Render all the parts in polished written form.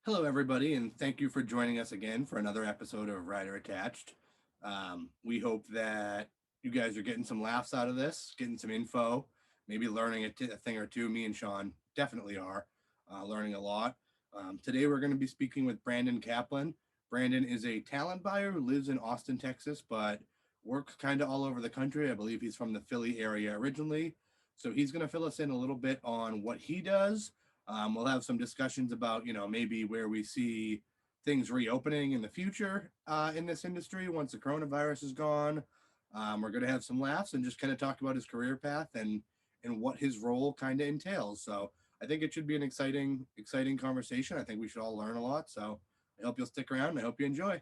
Hello, everybody, and thank you for joining us again for another episode of Rider Attached. We hope that you guys are getting some laughs out of this, getting some info, maybe learning a thing or two. Me and Sean definitely are learning a lot. Today, we're going to be speaking with Brandon Kaplan. Brandon is a talent buyer who lives in Austin, Texas, but works kind of all over the country. I believe he's from the Philly area originally. So he's going to fill us in a little bit on what he does. We'll have some discussions about, maybe where we see things reopening in the future in this industry once the coronavirus is gone. We're going to have some laughs and just kind of talk about his career path and what his role kind of entails. So I think it should be an exciting conversation. I think we should all learn a lot. So I hope you'll stick around. I hope you enjoy.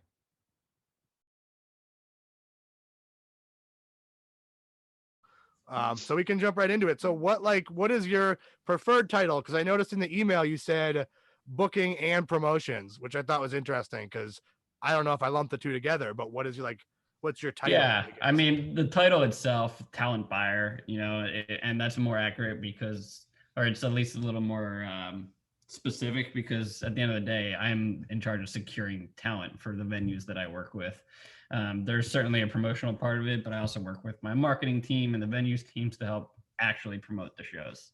So we can jump right into it. So what is your preferred title? Because I noticed in the email you said booking and promotions, which I thought was interesting because I don't know if I lumped the two together, but what's your title? Yeah, I mean, the title itself, talent buyer, and that's more accurate because, or it's at least a little more specific because at the end of the day, I'm in charge of securing talent for the venues that I work with. There's certainly a promotional part of it, but I also work with my marketing team and the venues teams to help actually promote the shows.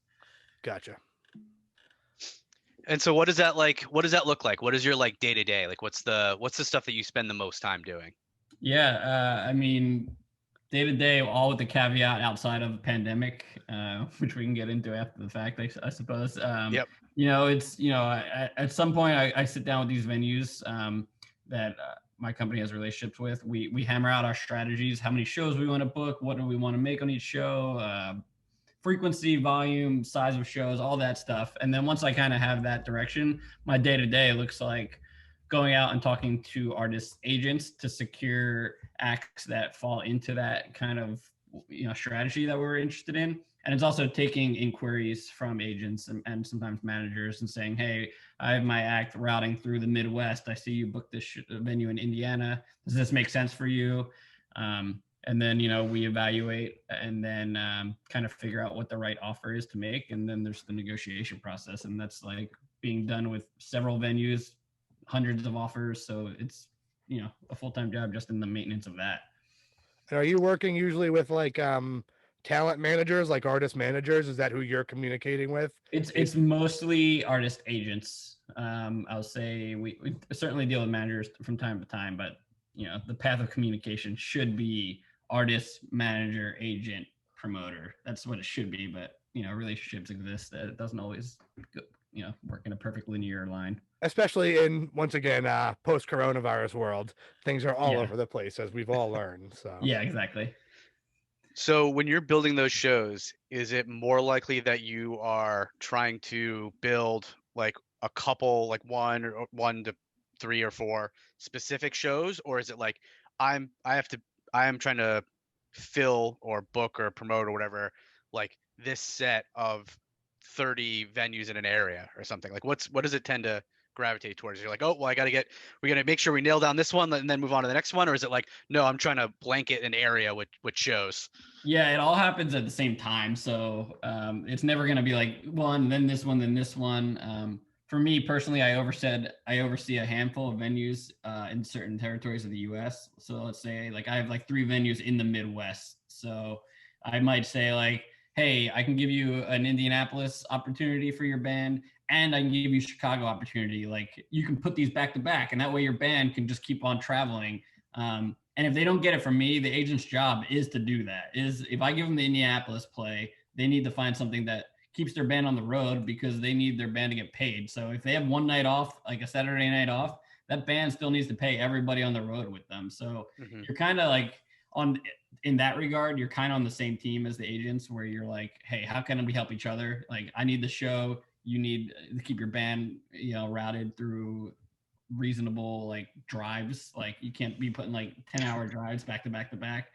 Gotcha. And so what does that look like? What is your day to day? Like what's the stuff that you spend the most time doing? Yeah, I mean, day to day, all with the caveat outside of the pandemic, which we can get into after the fact, I suppose. Yep. It's at some point I sit down with these venues that my company has relationships with. We hammer out our strategies, how many shows we want to book, what do we want to make on each show, frequency, volume, size of shows, all that stuff. And then once I kind of have that direction, my day to day looks like going out and talking to artists agents to secure acts that fall into that kind of strategy that we're interested in. And it's also taking inquiries from agents and sometimes managers and saying, hey, I have my act routing through the Midwest. I see you booked this venue in Indiana. Does this make sense for you? And then we evaluate and then kind of figure out what the right offer is to make. And then there's the negotiation process, and that's like being done with several venues, hundreds of offers. So it's a full-time job just in the maintenance of that. And are you working usually with talent managers, like artist managers? Is that who you're communicating with? It's mostly artist agents. I'll say we certainly deal with managers from time to time, but the path of communication should be artist, manager, agent, promoter. That's what it should be. But relationships exist. That it doesn't always work in a perfect linear line. Especially in, once again, post-coronavirus world, things are all over the place, as we've all learned. So yeah, exactly. So when you're building those shows, is it more likely that you are trying to build like a couple, like one to three or four specific shows, or is it like I am trying to fill or book or promote or whatever, like this set of 30 venues in an area or something? Like what does it tend to gravitate towards? You're like, oh, well, we got to make sure we nail down this one and then move on to the next one. Or is it like, no, I'm trying to blanket an area with shows? Yeah, it all happens at the same time. So it's never going to be like one, then this one, then this one. For me personally, I oversee a handful of venues in certain territories of the U.S. So let's say like I have like 3 venues in the Midwest. So I might say like, hey, I can give you an Indianapolis opportunity for your band, and I can give you Chicago opportunity. Like you can put these back to back, and that way your band can just keep on traveling. And if they don't get it from me, the agent's job is to do that. Is if I give them the Indianapolis play, they need to find something that keeps their band on the road because they need their band to get paid. So if they have one night off, like a Saturday night off, that band still needs to pay everybody on the road with them. So you're kind of like in that regard, you're kind of on the same team as the agents where you're like, hey, how can we help each other? Like I need the show. You need to keep your band, routed through reasonable like drives. Like you can't be putting like 10-hour drives back to back to back.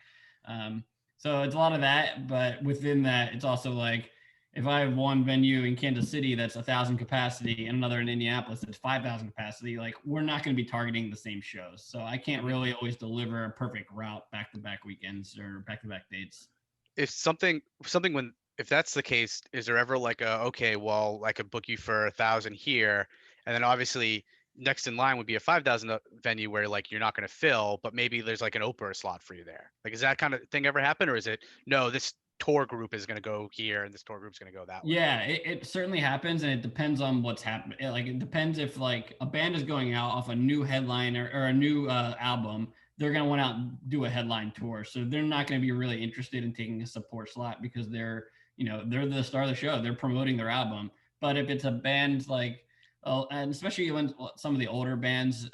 So it's a lot of that, but within that, it's also like if I have one venue in Kansas City that's 1,000 capacity and another in Indianapolis that's 5,000 capacity, like we're not going to be targeting the same shows. So I can't really always deliver a perfect route back to back weekends or back to back dates. If that's the case, is there ever like okay, well, I could book you for 1,000 here, and then obviously next in line would be a 5,000 venue where like you're not going to fill, but maybe there's like an Oprah slot for you there. Like, is that kind of thing ever happen, or is it no? This tour group is going to go here, and this tour group's going to go that way. Yeah, it certainly happens, and it depends on what's happening. Like, it depends if like a band is going out off a new headliner or a new album, they're gonna want out and do a headline tour. So they're not gonna be really interested in taking a support slot because they're the star of the show. They're promoting their album. But if it's a band like, oh, and especially when some of the older bands,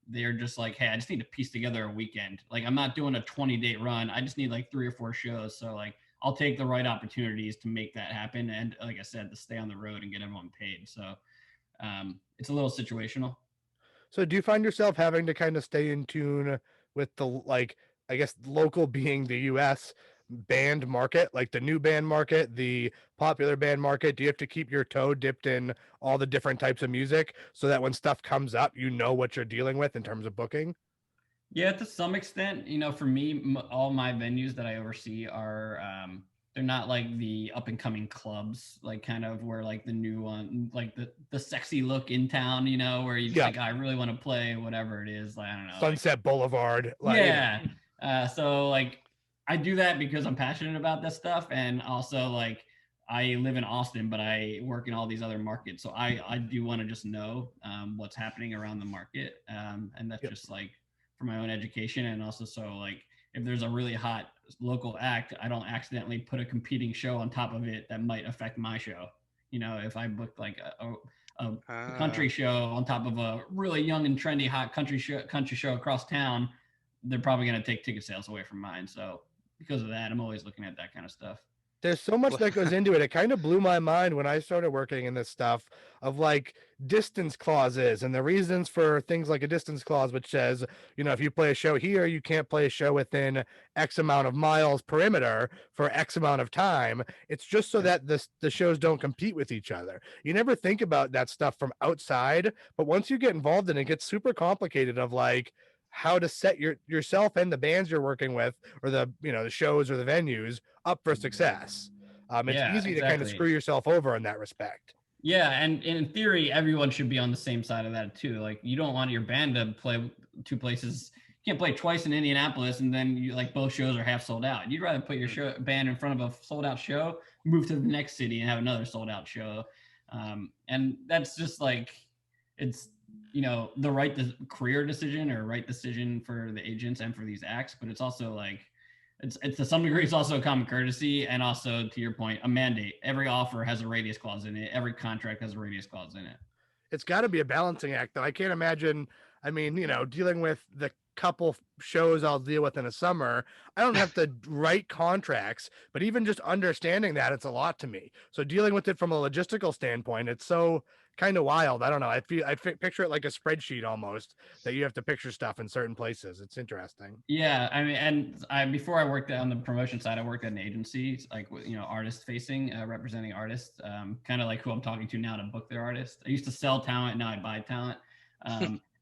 they're just like, hey, I just need to piece together a weekend. Like, I'm not doing a 20-date run. I just need like 3 or 4 shows. So like, I'll take the right opportunities to make that happen. And like I said, to stay on the road and get everyone paid. So it's a little situational. So do you find yourself having to kind of stay in tune with the, like, I guess local being the US band market, like the new band market, the popular band market? Do you have to keep your toe dipped in all the different types of music so that when stuff comes up, you know what you're dealing with in terms of booking? Yeah, to some extent, for me, all my venues that I oversee are they're not like the up and coming clubs, like kind of where like the new one, like the sexy look in town, where you just Yeah. like, I really want to play whatever it is, like I don't know, Sunset Boulevard. Like, yeah. So like I do that because I'm passionate about this stuff, and also like I live in Austin, but I work in all these other markets, so I do want to just know what's happening around the market, and that's Yep. just like for my own education, and also so like if there's a really hot local act, I don't accidentally put a competing show on top of it that might affect my show. If I booked like a country show on top of a really young and trendy hot country show across town, they're probably going to take ticket sales away from mine. So because of that, I'm always looking at that kind of stuff. there's so much that goes into it. It kind of blew my mind when I started working in this stuff of like distance clauses and the reasons for things like a distance clause, which says, if you play a show here, you can't play a show within X amount of miles perimeter for X amount of time. It's just so that the shows don't compete with each other. You never think about that stuff from outside, but once you get involved in it, it gets super complicated of like how to set yourself and the bands you're working with, or the shows or the venues up for success. It's easy to kind of screw yourself over in that respect. Yeah, and in theory, everyone should be on the same side of that too. Like, you don't want your band to play 2 places. You can't play twice in Indianapolis and then you like both shows are half sold out. You'd rather put your band in front of a sold out show, move to the next city and have another sold out show. And that's just like, it's the right career decision or right decision for the agents and for these acts, but it's also like it's to some degree it's also a common courtesy, and also to your point, a mandate. Every offer has a radius clause in it. Every contract has a radius clause in it. It's got to be a balancing act, though. I can't imagine. I mean, dealing with the couple shows I'll deal with in a summer, I don't have to write contracts, but even just understanding that, it's a lot to me. So dealing with it from a logistical standpoint, it's so kind of wild. I don't know. I picture it like a spreadsheet almost, that you have to picture stuff in certain places. It's interesting. Yeah, I mean, and before I worked on the promotion side, I worked at an agency, like artist facing, representing artists, kind of like who I'm talking to now to book their artists. I used to sell talent, now I buy talent.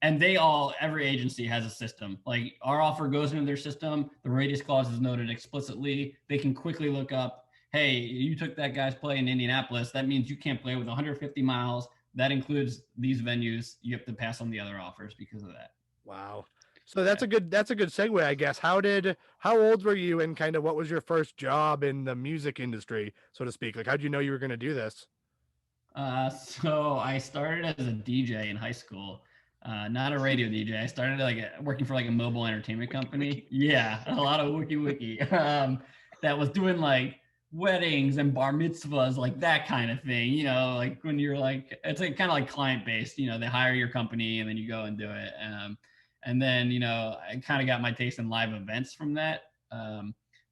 And every agency has a system. Like, our offer goes into their system. The radius clause is noted explicitly. They can quickly look up, hey, you took that guy's play in Indianapolis. That means you can't play with 150 miles. That includes these venues. You have to pass on the other offers because of that. Wow. So that's a good segue, I guess. How old were you, and kind of what was your first job in the music industry, so to speak? Like, how'd you know you were going to do this? So I started as a DJ in high school. Not a radio DJ. I started working for like a mobile entertainment company. Yeah, a lot of wiki. That was doing like weddings and bar mitzvahs, like that kind of thing. Like when you're like, it's like kind of like client based. They hire your company and then you go and do it. And then I kind of got my taste in live events from that.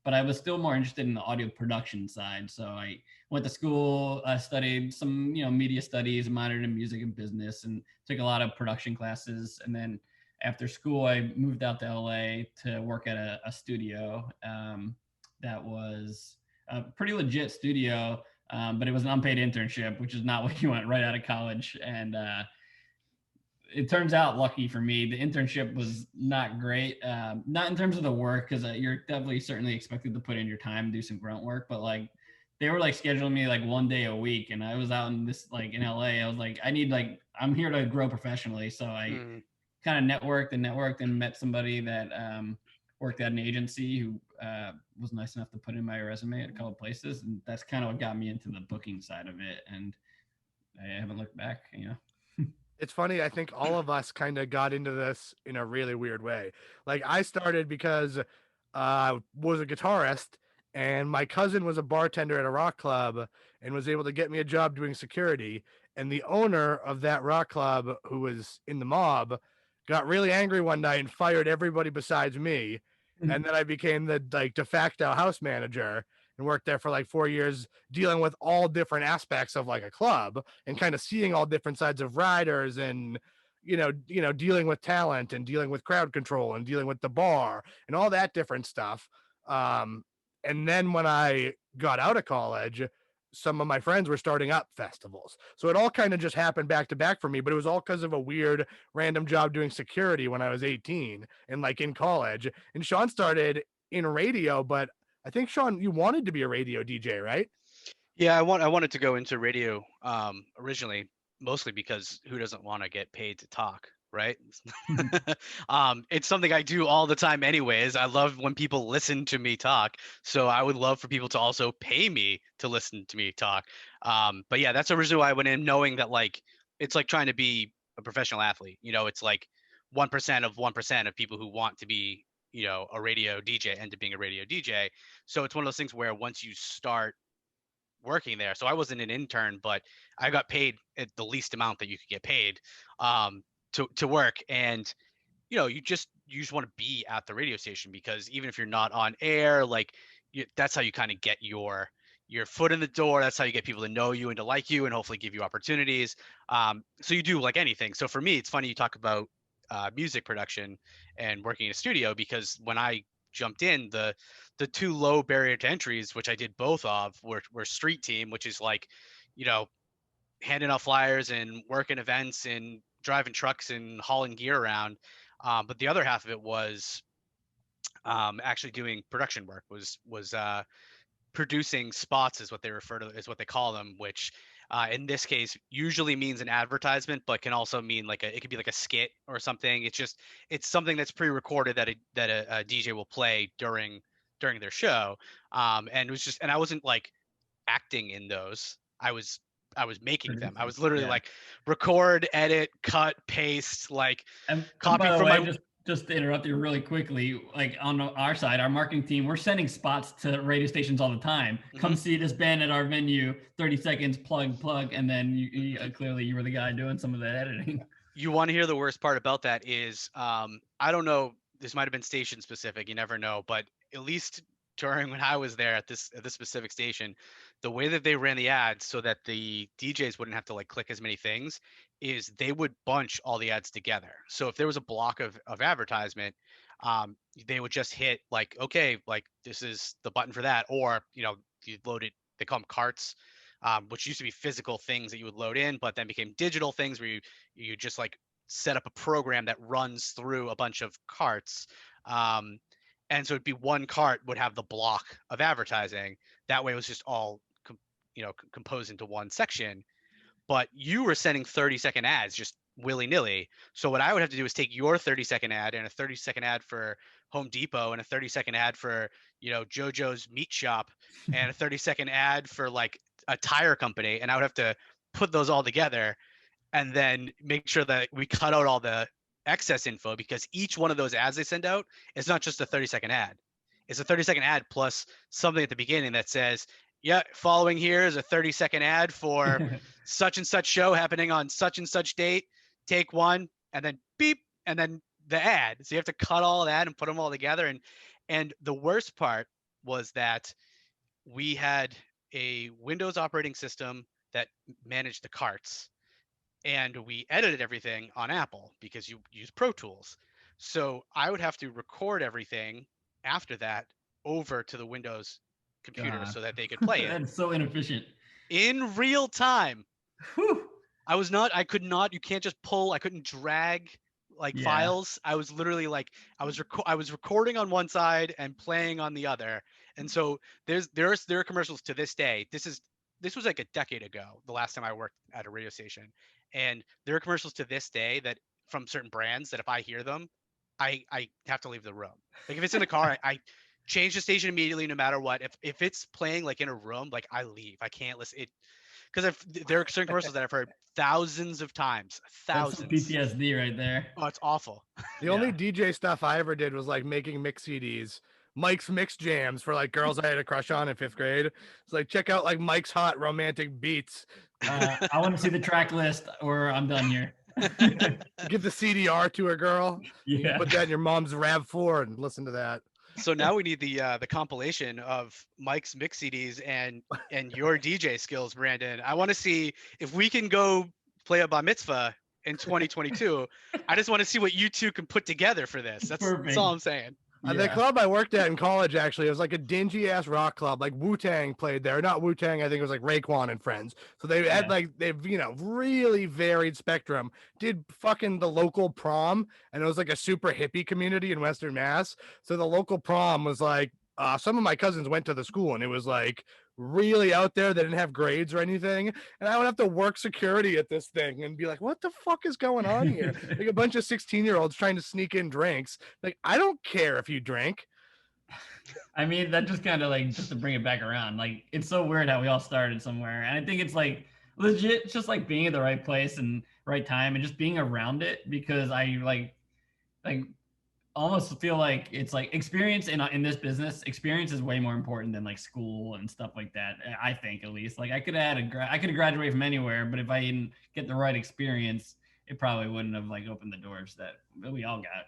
But I was still more interested in the audio production side. So I went to school, studied some, media studies, minored in music and business, and took a lot of production classes. And then after school, I moved out to LA to work at a studio that was a pretty legit studio, but it was an unpaid internship, which is not what you want right out of college. And it turns out, lucky for me, the internship was not great. Not in terms of the work, because you're definitely certainly expected to put in your time and do some grunt work, but like they were like scheduling me like 1 day a week, and I was out in this like in LA. I was like, I'm here to grow professionally, so I kind of networked and met somebody that worked at an agency who was nice enough to put in my resume at a couple of places, and that's kind of what got me into the booking side of it. And I haven't looked back, you know. It's funny. I think all of us kind of got into this in a really weird way. Like I started because I was a guitarist, and my cousin was a bartender at a rock club and was able to get me a job doing security. And the owner of that rock club, who was in the mob, got really angry one night and fired everybody besides me. And then I became the like de facto house manager and worked there for like 4 years, dealing with all different aspects of like a club and kind of seeing all different sides of riders, and dealing with talent and dealing with crowd control and dealing with the bar and all that different stuff. And then when I got out of college, some of my friends were starting up festivals, so it all kind of just happened back to back for me. But it was all because of a weird random job doing security when I was 18 and like in college. And Sean started in radio, but I think, Sean, you wanted to be a radio DJ, right? Yeah, I wanted to go into radio originally, mostly because who doesn't want to get paid to talk, right? It's something I do all the time anyways. I love when people listen to me talk. So I would love for people to also pay me to listen to me talk. But yeah, that's originally why I went in, knowing that like it's like trying to be a professional athlete. You know, it's like 1% of 1% of people who want to be, you know, a radio DJ end up being a radio DJ. So it's one of those things where once you start working there. So I wasn't an intern, but I got paid at the least amount that you could get paid to work. And you just want to be at the radio station, because even if you're not on air, like that's how you kind of get your foot in the door. That's how you get people to know you and to like you and hopefully give you opportunities. So you do like anything. So for me, it's funny you talk about music production and working in a studio, because when I jumped in, the two low barrier to entries, which I did both of, were street team, which is like, handing out flyers and working events and driving trucks and hauling gear around. But the other half of it was actually doing production work, was producing spots, is what they refer to, is what they call them, which in this case usually means an advertisement, but can also mean like it could be like a skit or something. It's something that's pre-recorded that a DJ will play during their show. And it was just, and I wasn't like acting in those. I was making them. I was literally like record, edit, cut, paste, like copy by the from way, my. Just to interrupt you really quickly, like on our side, our marketing team, we're sending spots to radio stations all the time. Come see this band at our venue, 30 seconds, plug, and then you clearly you were the guy doing some of the editing. You want to hear the worst part about that is, I don't know, this might have been station specific, you never know, but at least during when I was there at this specific station, the way that they ran the ads so that the DJs wouldn't have to like click as many things is they would bunch all the ads together. So if there was a block of advertisement, they would just hit like, okay, like this is the button for that, or you load it. They call them carts, which used to be physical things that you would load in, but then became digital things where you just like set up a program that runs through a bunch of carts. And so it'd be one cart would have the block of advertising. That way it was just all composed into one section. But you were sending 30-second ads just willy-nilly. So what I would have to do is take your 30-second ad and a 30-second ad for Home Depot and a 30-second ad for JoJo's Meat Shop and a 30-second ad for like a tire company, and I would have to put those all together and then make sure that we cut out all the excess info, because each one of those ads they send out is not just a 30-second ad. It's a 30-second ad plus something at the beginning that says, yeah, following here is a 30-second ad for such and such show happening on such and such date. Take one, and then beep, and then the ad. So you have to cut all that and put them all together. And the worst part was that we had a Windows operating system that managed the carts, and we edited everything on Apple because you use Pro Tools. So I would have to record everything after that over to the Windows computer so that they could play it. That's so inefficient. In real time. Whew. I could not, you can't just pull, I couldn't drag like Yeah. files. I was literally like, I was recording on one side and playing on the other. And so there are commercials to this day. This was like a decade ago, the last time I worked at a radio station. And there are commercials to this day that from certain brands that if I hear them, I have to leave the room. Like if it's in the car, I change the station immediately no matter what. If it's playing like in a room, like I leave. I can't listen it because there are certain commercials that I've heard thousands of times. That's some Thousands. PTSD right there. Oh, it's awful. The only Yeah. DJ stuff I ever did was like making mix CDs, Mike's mix jams for like girls I had a crush on in 5th grade. It's like check out like Mike's hot romantic beats. I want to see the track list, or I'm done here. Give the CDR to a girl. You can Yeah. put that in your mom's RAV4 and listen to that. So now we need the compilation of Mike's mix CDs and your DJ skills, Brandon. I want to see if we can go play a bar mitzvah in 2022. I just want to see what you two can put together for this. That's Perfect. all I'm saying. The club I worked at in college, actually, it was like a dingy ass rock club. Like Wu-Tang played there. Not Wu-Tang, I think it was like Raekwon and friends. So they had like, they've, you know, really varied spectrum. Did fucking the local prom, and it was like a super hippie community in Western Mass. So the local prom was like, some of my cousins went to the school, and it was like really out there. They didn't have grades or anything. And I would have to work security at this thing and be like, what the fuck is going on here? Like a bunch of 16-year-olds trying to sneak in drinks. Like, I don't care if you drink. I mean, that just kind of like, just to bring it back around, like, it's so weird how we all started somewhere. And I think it's like legit just like being at the right place and right time and just being around it, because I like almost feel like it's like experience in this business. Experience is way more important than like school and stuff like that. I think, at least, like I could have graduated from anywhere, but if I didn't get the right experience, it probably wouldn't have like opened the doors that we all got.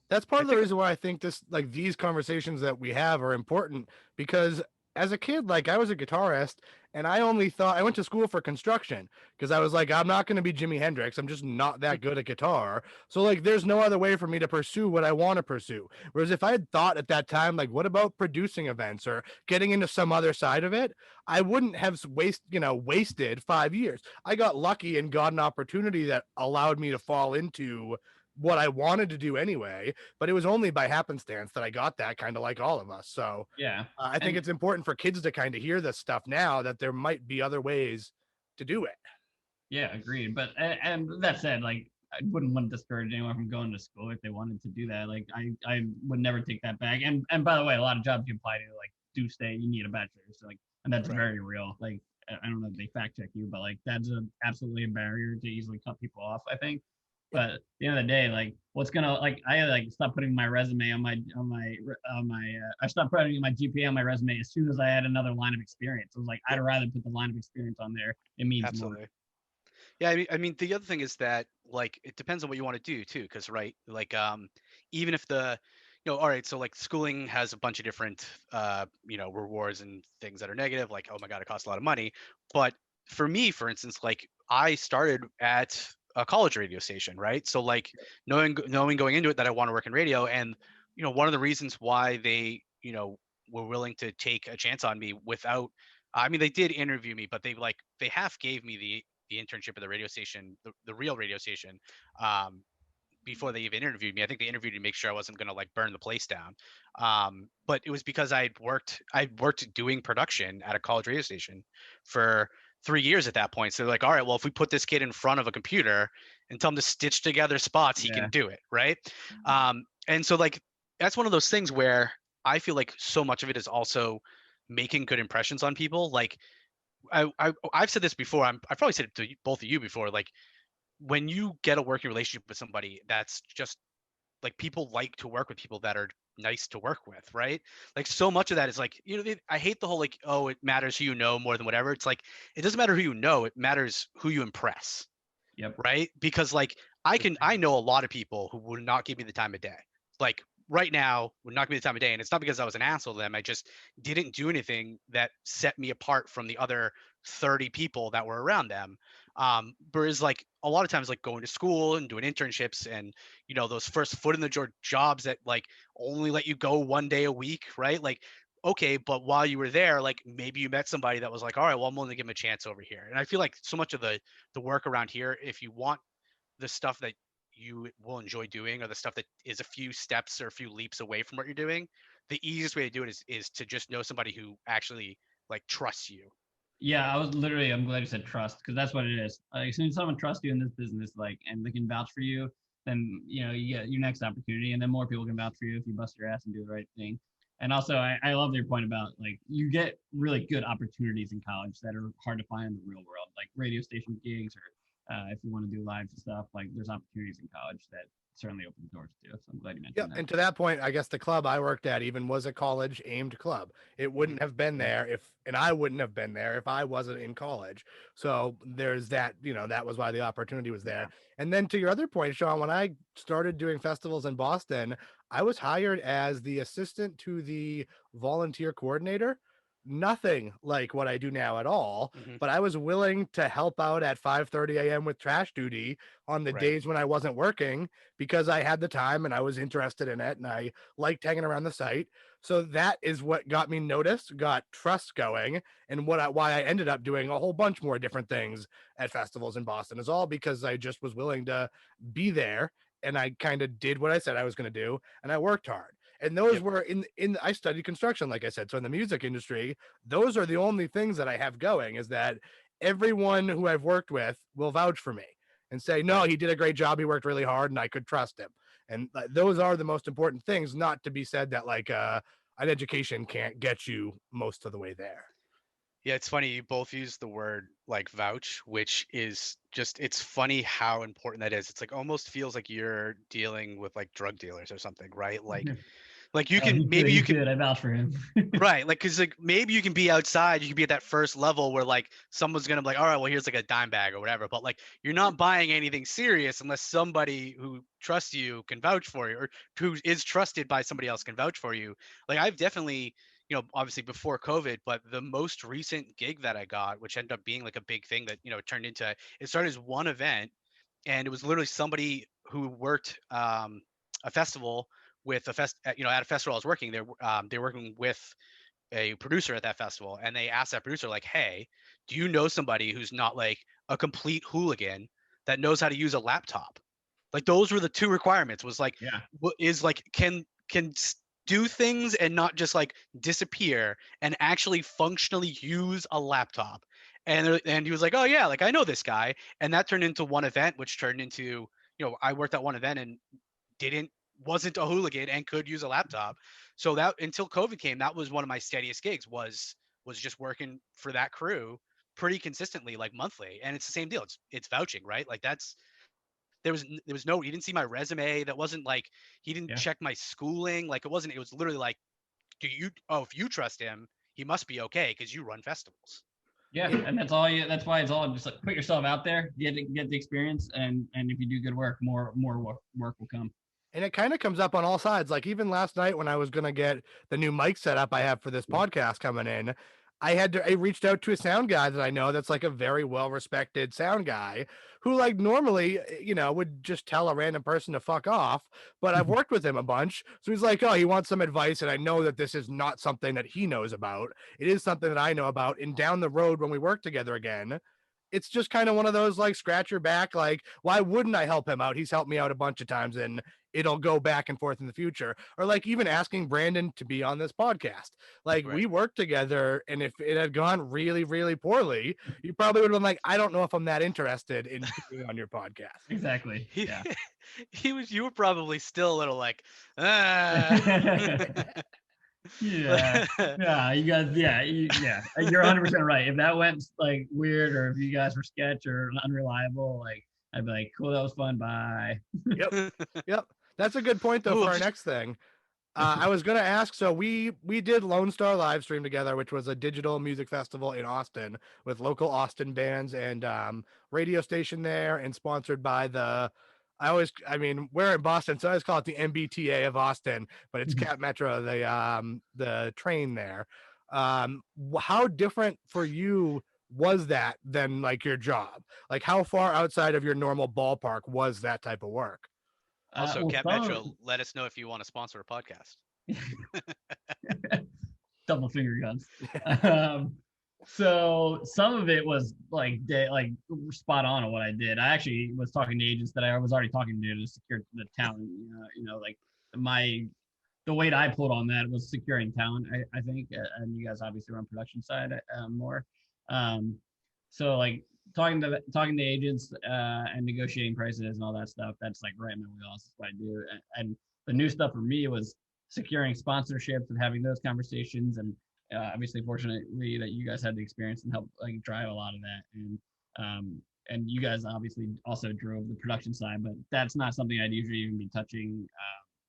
That's part of the reason why I think this, like these conversations that we have are important, because as a kid, like I was a guitarist and I only thought I went to school for construction because I was like, I'm not going to be Jimi Hendrix. I'm just not that good at guitar. So like, there's no other way for me to pursue what I want to pursue. Whereas if I had thought at that time, like, what about producing events or getting into some other side of it, I wouldn't have wasted 5 years. I got lucky and got an opportunity that allowed me to fall into what I wanted to do anyway, but it was only by happenstance that I got that, kind of like all of us. So Yeah. I think it's important for kids to kind of hear this stuff now, that there might be other ways to do it. Yeah, agreed. But and that said, like I wouldn't want to discourage anyone from going to school if they wanted to do that. Like I would never take that back. And by the way, a lot of jobs you apply to like do say you need a bachelor's. So, like, and that's very real. Like I don't know if they fact check you, but like that's absolutely a barrier to easily cut people off, I think. But at the end of the day, like what's gonna like I like stopped putting my resume on my I stopped putting my GPA on my resume as soon as I had another line of experience. I was like, I'd rather put the line of experience on there. It means Absolutely. more. Yeah, I mean, the other thing is that like it depends on what you want to do too, because right, like even if all right, so like schooling has a bunch of different rewards and things that are negative, like oh my god, it costs a lot of money. But for me, for instance, like I started at a college radio station, right? So like knowing going into it that I want to work in radio, and one of the reasons why they were willing to take a chance on me without, I mean, they did interview me, but they half gave me the internship at the radio station, the real radio station, before they even interviewed me. I think they interviewed me to make sure I wasn't going to like burn the place down. But it was because I worked doing production at a college radio station for 3 years at that point. So like, all right, well, if we put this kid in front of a computer and tell him to stitch together spots, he can do it, right? And so like that's one of those things where I feel like so much of it is also making good impressions on people. Like I've said this before. I've probably said it to both of you before. Like when you get a working relationship with somebody, that's just like people like to work with people that are nice to work with, right? Like so much of that is like, I hate the whole like, oh, it matters who you know more than whatever. It's like, it doesn't matter who you know, it matters who you impress. Yep. Right? Because like I know a lot of people who would not give me the time of day. Like right now would not give me the time of day. And it's not because I was an asshole to them. I just didn't do anything that set me apart from the other 30 people that were around them. Whereas like a lot of times like going to school and doing internships and those first foot in the door jobs that like only let you go 1 day a week, right? Like, okay, but while you were there, like maybe you met somebody that was like, all right, well, I'm willing to give him a chance over here. And I feel like so much of the work around here, if you want the stuff that you will enjoy doing, or the stuff that is a few steps or a few leaps away from what you're doing, the easiest way to do it is to just know somebody who actually like trusts you. Yeah, I'm glad you said trust, because that's what it is. Like, as soon as someone trusts you in this business, like, and they can vouch for you, then, you get your next opportunity, and then more people can vouch for you if you bust your ass and do the right thing. And also, I love your point about, like, you get really good opportunities in college that are hard to find in the real world, like radio station gigs, or if you want to do live stuff, like, there's opportunities in college that certainly open doors to. So I'm glad you Yeah, mentioned that. and to that point, I guess the club I worked at even was a college aimed club. It wouldn't have been there and I wouldn't have been there if I wasn't in college. So there's that, that was why the opportunity was there. And then to your other point, Sean, when I started doing festivals in Boston, I was hired as the assistant to the volunteer coordinator. Nothing like what I do now at all, Mhm. but I was willing to help out at 5:30 a.m. with trash duty on the Right. days when I wasn't working because I had the time and I was interested in it and I liked hanging around the site. So that is what got me noticed, got trust going, and why I ended up doing a whole bunch more different things at festivals in Boston is all because I just was willing to be there and I kind of did what I said I was going to do and I worked hard. And those were in I studied construction, like I said. So in the music industry, those are the only things that I have going is that everyone who I've worked with will vouch for me and say, no, he did a great job. He worked really hard and I could trust him. And those are the most important things, not to be said that like an education can't get you most of the way there. Yeah, it's funny. You both use the word like vouch, which is just, it's funny how important that is. It's like almost feels like you're dealing with like drug dealers or something, right? Like you Oh, can, maybe you he's can, good. I vouch for him. right? Like, cause like maybe you can be outside, you can be at that first level where like someone's gonna be like, all right, well, here's like a dime bag or whatever. But like you're not buying anything serious unless somebody who trusts you can vouch for you, or who is trusted by somebody else can vouch for you. Like I've definitely, obviously before COVID, but the most recent gig that I got, which ended up being like a big thing that, it turned into, it started as one event, and it was literally somebody who worked a festival with at a festival I was working there. They were working with a producer at that festival, and they asked that producer like, hey, do you know somebody who's not like a complete hooligan that knows how to use a laptop? Like those were the two requirements, was like, Yeah. what is like, can do things and not just like disappear, and actually functionally use a laptop. And he was like, oh yeah, like I know this guy. And that turned into one event, which turned into, I worked at one event and didn't wasn't a hooligan and could use a laptop. So that, until COVID came, that was one of my steadiest gigs, was just working for that crew pretty consistently, like monthly. And it's the same deal. It's vouching, right? Like there was no, he didn't see my resume. That wasn't like, he didn't Yeah. check my schooling. Like it was literally like, if you trust him, he must be okay because you run festivals. Yeah, and that's why it's all just like put yourself out there, get the experience, and if you do good work, more work will come. And it kind of comes up on all sides. Like even last night when I was going to get the new mic setup I have for this podcast coming in, I reached out to a sound guy that I know that's like a very well respected sound guy who like normally, would just tell a random person to fuck off. But I've worked with him a bunch. So he's like, oh, he wants some advice. And I know that this is not something that he knows about. It is something that I know about. And down the road when we work together again, it's just kind of one of those like scratch your back, like, why wouldn't I help him out? He's helped me out a bunch of times and it'll go back and forth in the future. Or like even asking Brandon to be on this podcast. Like Right. we worked together, and if it had gone really, really poorly, you probably would have been like, I don't know if I'm that interested in being on your podcast. Exactly. He, Yeah. you were probably still a little like, ah. Yeah. Yeah. You guys. Yeah. Yeah. You're 100% right. If that went like weird, or if you guys were sketch or unreliable, like I'd be like, cool, that was fun. Bye. Yep. That's a good point though Ooh, for our next thing. I was gonna ask. So we did Lone Star live stream together, which was a digital music festival in Austin with local Austin bands and radio station there, and sponsored by the. I mean, we're in Boston, so I always call it the MBTA of Austin, but it's Cap Metro, the train there. How different for you was that than like your job? Like, how far outside of your normal ballpark was that type of work? also, Well, Cat Metro, let us know if you want to sponsor a podcast. double finger guns. Um, So some of it was like spot on what I did. I actually was talking to agents that I was already talking to secure the talent. Like my the weight I pulled on that was securing talent. I think, and you guys obviously run production side more. Um, so like talking to agents and negotiating prices and all that stuff. That's like right in my wheelhouse. That's what I do. And the new stuff for me was securing sponsorships and having those conversations. And obviously, fortunately, that you guys had the experience and helped like drive a lot of that. And you guys obviously also drove the production side, but that's not something I'd usually even be touching.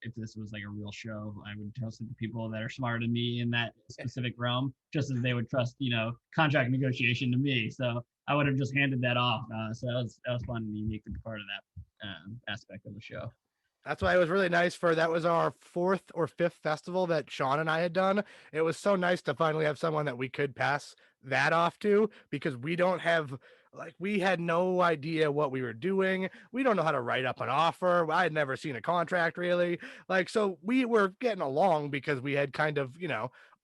If this was like a real show, I would trust the people that are smarter than me in that specific realm, just as they would trust, contract negotiation to me. So I would have just handed that off. So that was fun and unique to be part of that aspect of the show. That's why it was really nice that was our 4th or 5th festival that Sean and I had done. It was so nice to finally have someone that we could pass that off to, because we don't have, like, we had no idea what we were doing. We don't know how to write up an offer. I had never seen a contract really. Like, so we were getting along because we had kind of,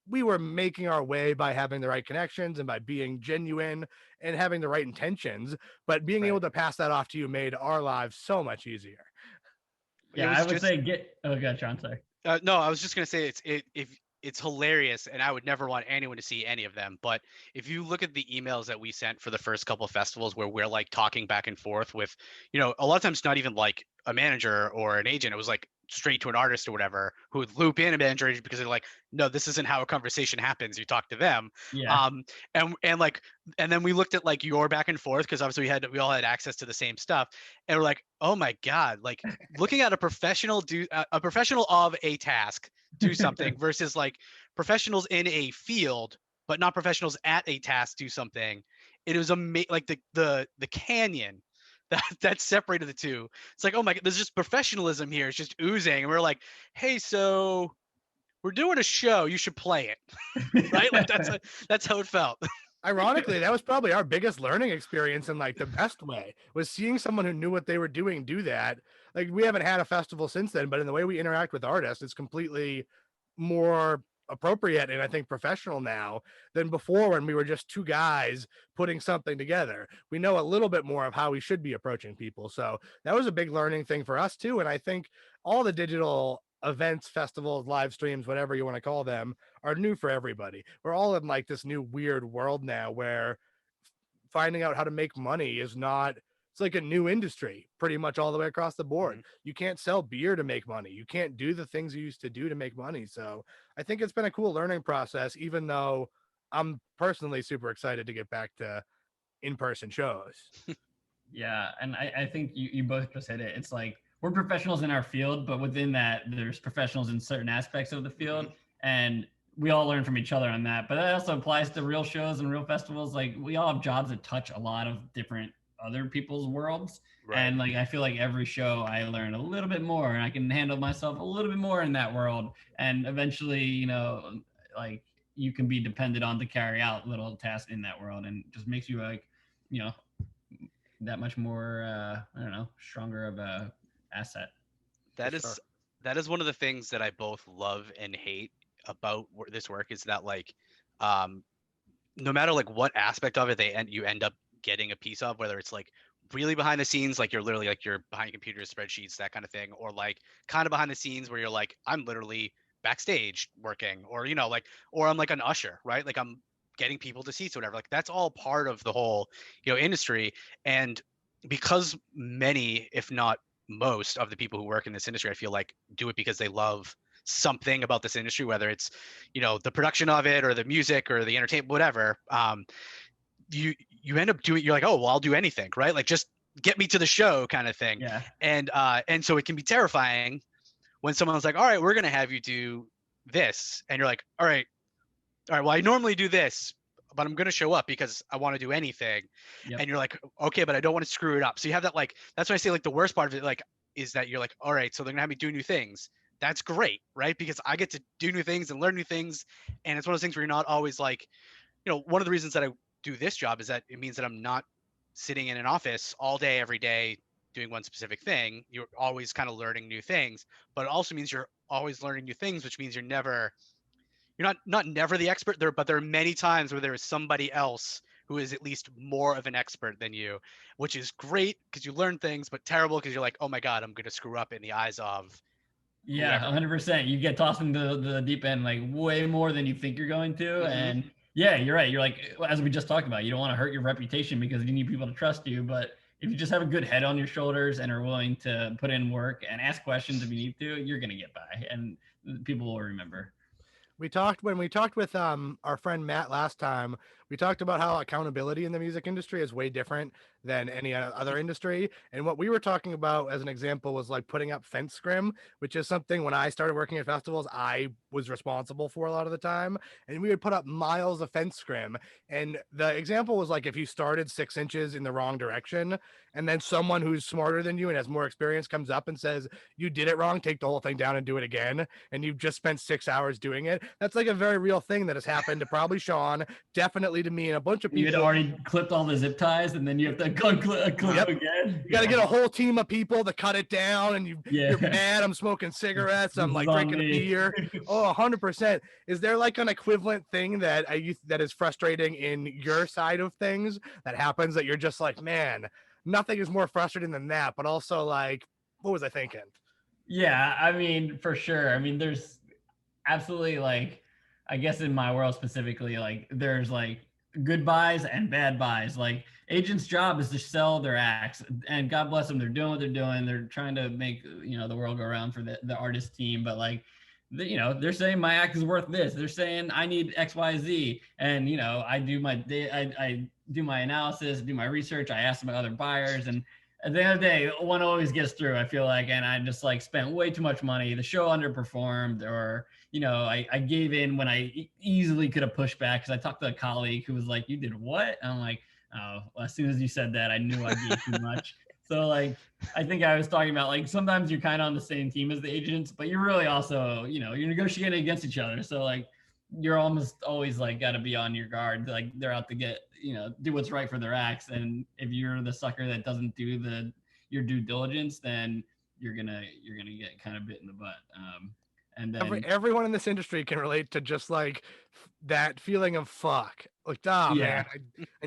we were making our way by having the right connections and by being genuine and having the right intentions. But being able to pass that off to you made our lives so much easier. Yeah, I would say oh god, Sean, sorry. No, I was just gonna say it's hilarious, and I would never want anyone to see any of them. But if you look at the emails that we sent for the first couple of festivals, where we're like talking back and forth with, a lot of times not even like a manager or an agent, it was like straight to an artist or whatever, who would loop in a manager agent because they're like, no, this isn't how a conversation happens. You talk to them. Yeah. And then we looked at like your back and forth, because obviously we all had access to the same stuff, and we're like, oh my god, like looking at a professional of a task do something versus like professionals in a field but not professionals at a task do something. It was like the canyon that separated the two. It's like, oh my god, there's just professionalism here. It's just oozing. And we're like, hey, so we're doing a show, you should play it. Right? Like that's how it felt. Ironically, that was probably our biggest learning experience in like the best way, was seeing someone who knew what they were doing do that. Like, we haven't had a festival since then, but in the way we interact with artists, it's completely more appropriate and I think professional now than before, when we were just two guys putting something together. We know a little bit more of how we should be approaching people. So that was a big learning thing for us too. And I think all the digital events, festivals, live streams, whatever you want to call them, are new for everybody. We're all in like this new weird world now where finding out how to make money is not, it's like a new industry pretty much all the way across the board. Mhm. You can't sell beer to make money. You can't do the things you used to do to make money. So I think it's been a cool learning process, even though I'm personally super excited to get back to in-person shows. Yeah, and I think you both just hit it. It's like we're professionals in our field, but within that, there's professionals in certain aspects of the field, and we all learn from each other on that. But that also applies to real shows and real festivals. Like, we all have jobs that touch a lot of different other people's worlds, and like I feel like every show I learn a little bit more, and I can handle myself a little bit more in that world, and eventually, like you can be depended on to carry out little tasks in that world, and just makes you like, that much more I don't know, stronger of a asset. That is one of the things that I both love and hate about this work, is that like no matter like what aspect of it you end up getting a piece of, whether it's like really behind the scenes, like you're literally like you're behind computers, spreadsheets, that kind of thing, or like kind of behind the scenes where you're like, I'm literally backstage working, or like, or I'm like an usher, right? Like I'm getting people to seats or whatever. Like that's all part of the whole industry. And because many, if not most of the people who work in this industry, I feel like, do it because they love something about this industry, whether it's the production of it or the music or the entertainment, whatever. You end up doing, you're like, oh well, I'll do anything, right? Like just get me to the show kind of thing. Yeah. And so it can be terrifying when someone's like, all right, we're gonna have you do this, and you're like, all right, well, I normally do this, but I'm gonna show up because I want to do anything. Yep. And you're like, okay, but I don't want to screw it up. So you have that, like, that's why I say like the worst part of it, like, is that you're like, all right, so they're gonna have me do new things. That's great, right? Because I get to do new things and learn new things. And it's one of those things where you're not always like, one of the reasons that I do this job is that it means that I'm not sitting in an office all day, every day, doing one specific thing. You're always kind of learning new things, but it also means you're always learning new things, which means you're never you're not never the expert there, but there are many times where there is somebody else who is at least more of an expert than you, which is great because you learn things, but terrible because you're like, oh my God, I'm going to screw up in the eyes of Yeah, whoever. 100%. You get tossed into the deep end like way more than you think you're going to. Mhm. And yeah, you're right. You're like, as we just talked about, you don't want to hurt your reputation because you need people to trust you. But if you just have a good head on your shoulders and are willing to put in work and ask questions if you need to, you're going to get by and people will remember. When we talked with our friend Matt last time, we talked about how accountability in the music industry is way different than any other industry. And what we were talking about as an example was like putting up fence scrim, which is something when I started working at festivals, I was responsible for a lot of the time. And we would put up miles of fence scrim. And the example was like if you started 6 inches in the wrong direction, and then someone who's smarter than you and has more experience comes up and says, you did it wrong, take the whole thing down and do it again. And you've just spent 6 hours doing it. That's like a very real thing that has happened to probably Sean, definitely to me, and a bunch of You people. had already clipped all the zip ties and then you have to clip Yep. again. You got to get a whole team of people to cut it down, and you're mad. I'm smoking cigarettes. I'm like drinking a beer. Oh, 100%. Is there like an equivalent thing that that is frustrating in your side of things that happens that you're just like, man, nothing is more frustrating than that, but also like, what was I thinking? Yeah, I mean, for sure. I mean, there's absolutely like, I guess in my world specifically, like there's like good buys and bad buys. Like agents' job is to sell their acts, and God bless them, they're doing what they're doing. They're trying to make the world go around for the artist team, but like. They're saying my act is worth this. They're saying I need X, Y, Z, and I do I do my analysis, do my research. I ask my other buyers, and at the end of the day, one always gets through, I feel like, and I just like spent way too much money. The show underperformed, or I gave in when I easily could have pushed back because I talked to a colleague who was like, "You did what?" And I'm like, "Oh, well, as soon as you said that, I knew I gave too much." So like, I think I was talking about like sometimes you're kind of on the same team as the agents, but you're really also you're negotiating against each other. So like, you're almost always like got to be on your guard. Like they're out to get do what's right for their acts, and if you're the sucker that doesn't do your due diligence, then you're gonna get kind of bit in the butt. And then everyone in this industry can relate to just like that feeling of fuck. Like, man.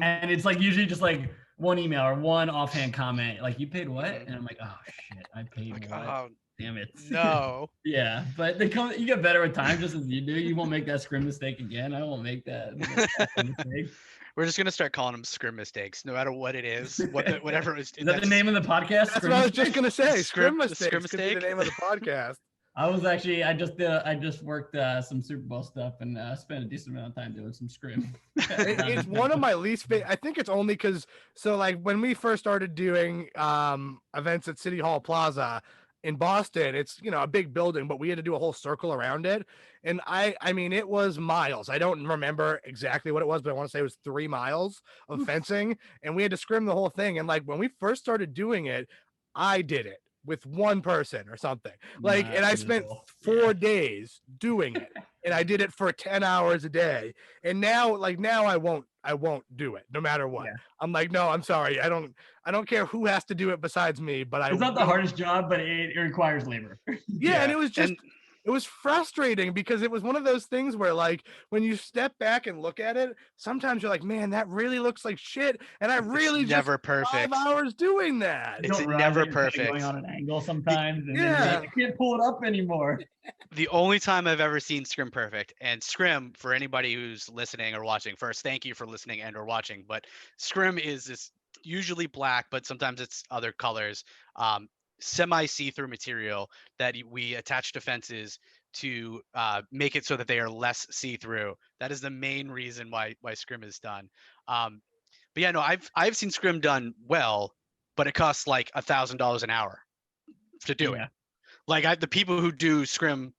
And it's like usually just like one email or one offhand comment, like you paid what? And I'm like, oh shit, I paid Like, what? oh, damn it. no. Yeah, but you get better with time, just as you do. You won't make that scrim mistake again. I won't make that mistake. We're just gonna start calling them scrim mistakes, no matter what it is, whatever it is. Is that the name of the podcast? That's what I was just gonna say. Scrim mistakes scrim could be mistake? the name of the podcast. I just worked some Super Bowl stuff and spent a decent amount of time doing some scrim. It's one of my least favorite. I think it's only because like when we first started doing events at City Hall Plaza in Boston, it's a big building, but we had to do a whole circle around it. And I mean, it was miles. I don't remember exactly what it was, but I want to say it was 3 miles of fencing, and we had to scrim the whole thing. And like when we first started doing it, I did it with one person or something, like, and I spent 4 days doing it, and I did it for 10 hours a day. And now I won't do it no matter what. I'm like, no, I'm sorry, I don't care who has to do it besides me, but it's not the hardest job, but it requires labor. And it was just it was frustrating because it was one of those things where like when you step back and look at it, sometimes you're like, man, that really looks like shit, and I really never just perfect 5 hours doing that. It's never perfect. Going on an angle sometimes, and then I can't pull it up anymore. The only time I've ever seen scrim perfect, and scrim, for anybody who's listening or watching, first, thank you for listening and or watching, but scrim is this usually black, but sometimes it's other colors, semi see-through material that we attach to fences to make it so that they are less see-through. That is the main reason why scrim is done. But yeah, no, I've seen scrim done well, but it costs like $1,000 an hour to do it. Like the people who do scrim,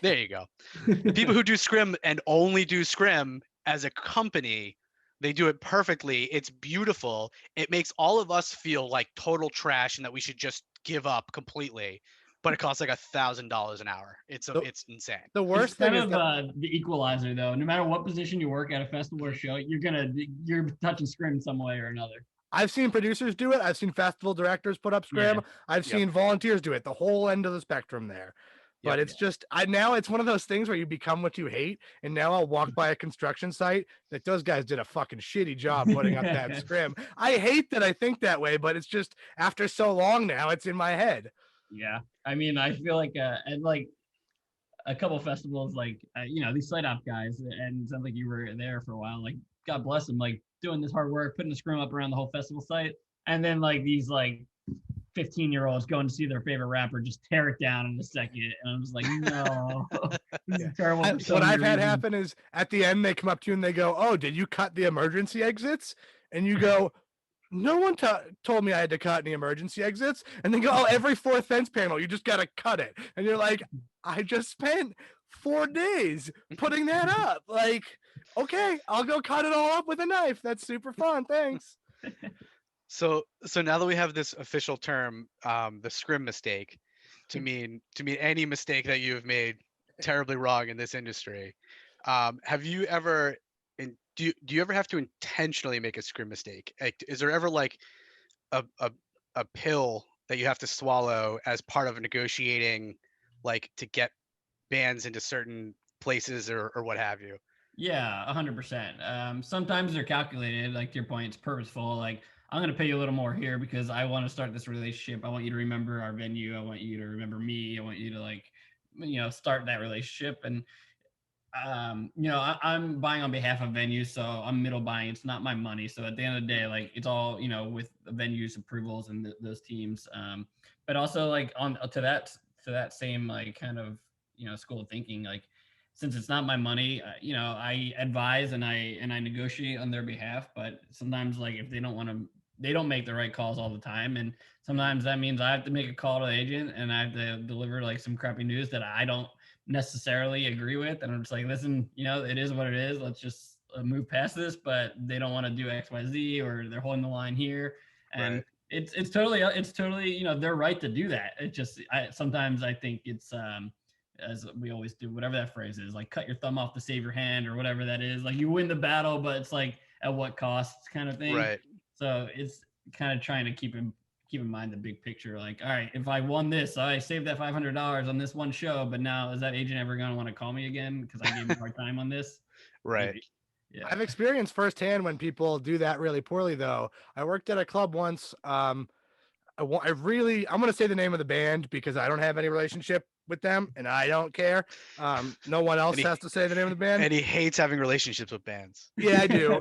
there you go. The people who do scrim and only do scrim as a company, they do it perfectly. It's beautiful. It makes all of us feel like total trash and that we should just give up completely. But it costs like $1,000 an hour. It's insane. The worst thing is the equalizer, though. No matter what position you work at a festival or show, you're touching scrim some way or another. I've seen producers do it. I've seen festival directors put up scrim. I've seen volunteers do it. The whole end of the spectrum there. But Yep. it's just now it's one of those things where you become what you hate. And now I'll walk by a construction site that those guys did a fucking shitty job putting up that scrim. I hate that I think that way, but it's just after so long now, it's in my head. Yeah, I mean, I feel like and like a couple festivals, like these site op guys, and it sounds like you were there for a while. Like, God bless them, like doing this hard work, putting a scrim up around the whole festival site, and then like these like 15-year-olds going to see their favorite rapper just tear it down in a second, and I'm just like, no, this is terrible. For so What many I've had reasons. happen is at the end they come up to you and they go, "Oh, did you cut the emergency exits?" And you go, "No one told me I had to cut any emergency exits." And they go, "Oh, every fourth fence panel, you just got to cut it." And you're like, "I just spent 4 days putting that up. Like, okay, I'll go cut it all up with a knife. That's super fun. Thanks." So now that we have this official term, the scrim mistake, to mean any mistake that you have made terribly wrong in this industry, have you ever do you ever have to intentionally make a scrim mistake? Like, is there ever like a pill that you have to swallow as part of negotiating, like to get bands into certain places or what have you? Yeah, 100%. Sometimes they're calculated, like to your point, it's purposeful. Like, I'm going to pay you a little more here because I want to start this relationship. I want you to remember our venue. I want you to remember me. I want you to start that relationship. And I'm buying on behalf of venues, so I'm middle buying. It's not my money. So at the end of the day, like it's all with the venues approvals and those teams. But also like on to that same like kind of school of thinking. Like since it's not my money, I advise and I negotiate on their behalf. But sometimes like if they don't want to, they don't make the right calls all the time, and sometimes that means I have to make a call to the agent and I have to deliver like some crappy news that I don't necessarily agree with, and I'm just like, listen, it is what it is, let's just move past this. But they don't want to do XYZ, or they're holding the line here, and Right. it's totally their right to do that. It just sometimes I think it's as we always do, whatever that phrase is, like cut your thumb off to save your hand, or whatever that is. Like you win the battle, but it's like at what cost kind of thing. Right. So it's kind of trying to keep in mind the big picture. Like, all right, if I won this, I saved that $500 on this one show, but now is that agent ever going to want to call me again because I gave him a hard time on this? Right. Maybe. Yeah. I've experienced firsthand when people do that really poorly, though. I worked at a club once. I'm going to say the name of the band because I don't have any relationship with them and I don't care. No one else has to say the name of the band. And he hates having relationships with bands. Yeah, I do.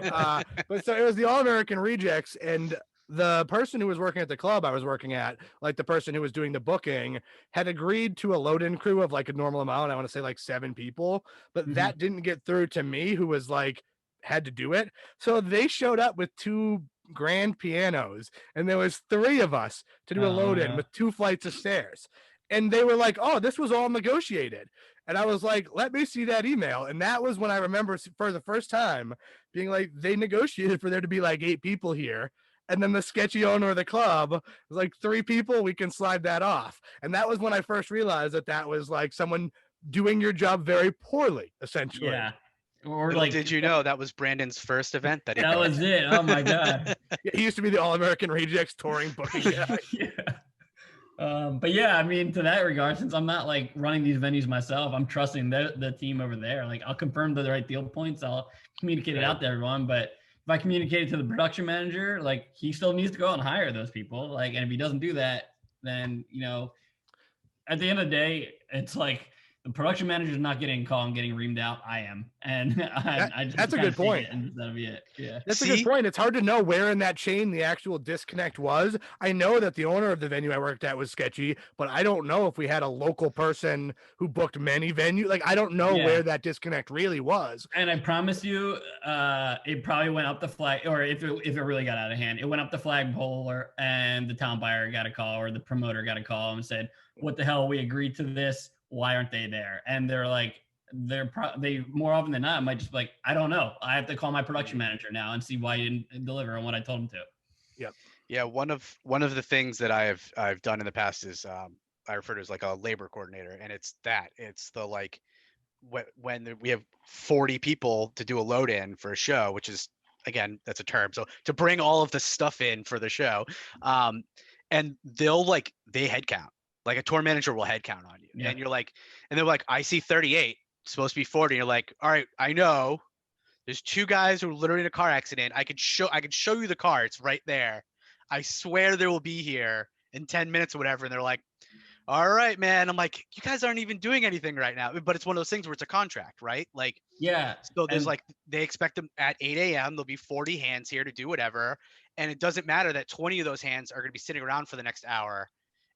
But so it was the All American Rejects, and the person who was working at the club I was working at, like the person who was doing the booking, had agreed to a load-in crew of like a normal amount. I want to say like 7 people, but that didn't get through to me, who was like had to do it. So they showed up with 2 grand pianos, and there was 3 of us to do a load-in with 2 flights of stairs. And they were like, "Oh, this was all negotiated." And I was like, "Let me see that email." And that was when I remember for the first time being like, they negotiated for there to be like 8 people here. And then the sketchy owner of the club was like, 3 people, we can slide that off. And that was when I first realized that was like someone doing your job very poorly, essentially. Yeah. Or Little like, did you know that was Brandon's first event that he that booked. was it. Oh my God. He used to be the All American Rejects touring booking guy. Yeah. But yeah, I mean, to that regard, since I'm not like running these venues myself, I'm trusting the team over there. Like I'll confirm the right deal points. I'll communicate it out to everyone. But if I communicate it to the production manager, like he still needs to go out and hire those people. Like, and if he doesn't do that, then, at the end of the day, it's like the production manager is not getting a call and getting reamed out. I am. And I just that's a good point. And that'll be it. Yeah. That's a good point. It's hard to know where in that chain the actual disconnect was. I know that the owner of the venue I worked at was sketchy, but I don't know if we had a local person who booked many venues. Like, I don't know where that disconnect really was. And I promise you, it probably went up the flag, or if it really got out of hand, it went up the flagpole, and the town buyer got a call, or the promoter got a call and said, "What the hell? We agreed to this. Why aren't they there?" And they're like, they more often than not might just be like, "I don't know. I have to call my production manager now and see why he didn't deliver on what I told him to." Yep. Yeah, one of the things that I've done in the past is I refer to as like a labor coordinator, and it's the like when we have 40 people to do a load in for a show, which is, again, that's a term. So to bring all of the stuff in for the show, and they head count. Like a tour manager will head count on you. Yeah. And you're like, and they're like, I see 38, it's supposed to be 40. And you're like, all right, I know there's 2 guys who are literally in a car accident. I could show you the car. It's right there. I swear they will be here in 10 minutes or whatever. And they're like, all right, man. I'm like, you guys aren't even doing anything right now. But it's one of those things where it's a contract, right? Like, Yeah. so there's And like, they expect them at 8 a.m. There'll be 40 hands here to do whatever. And it doesn't matter that 20 of those hands are going to be sitting around for the next hour.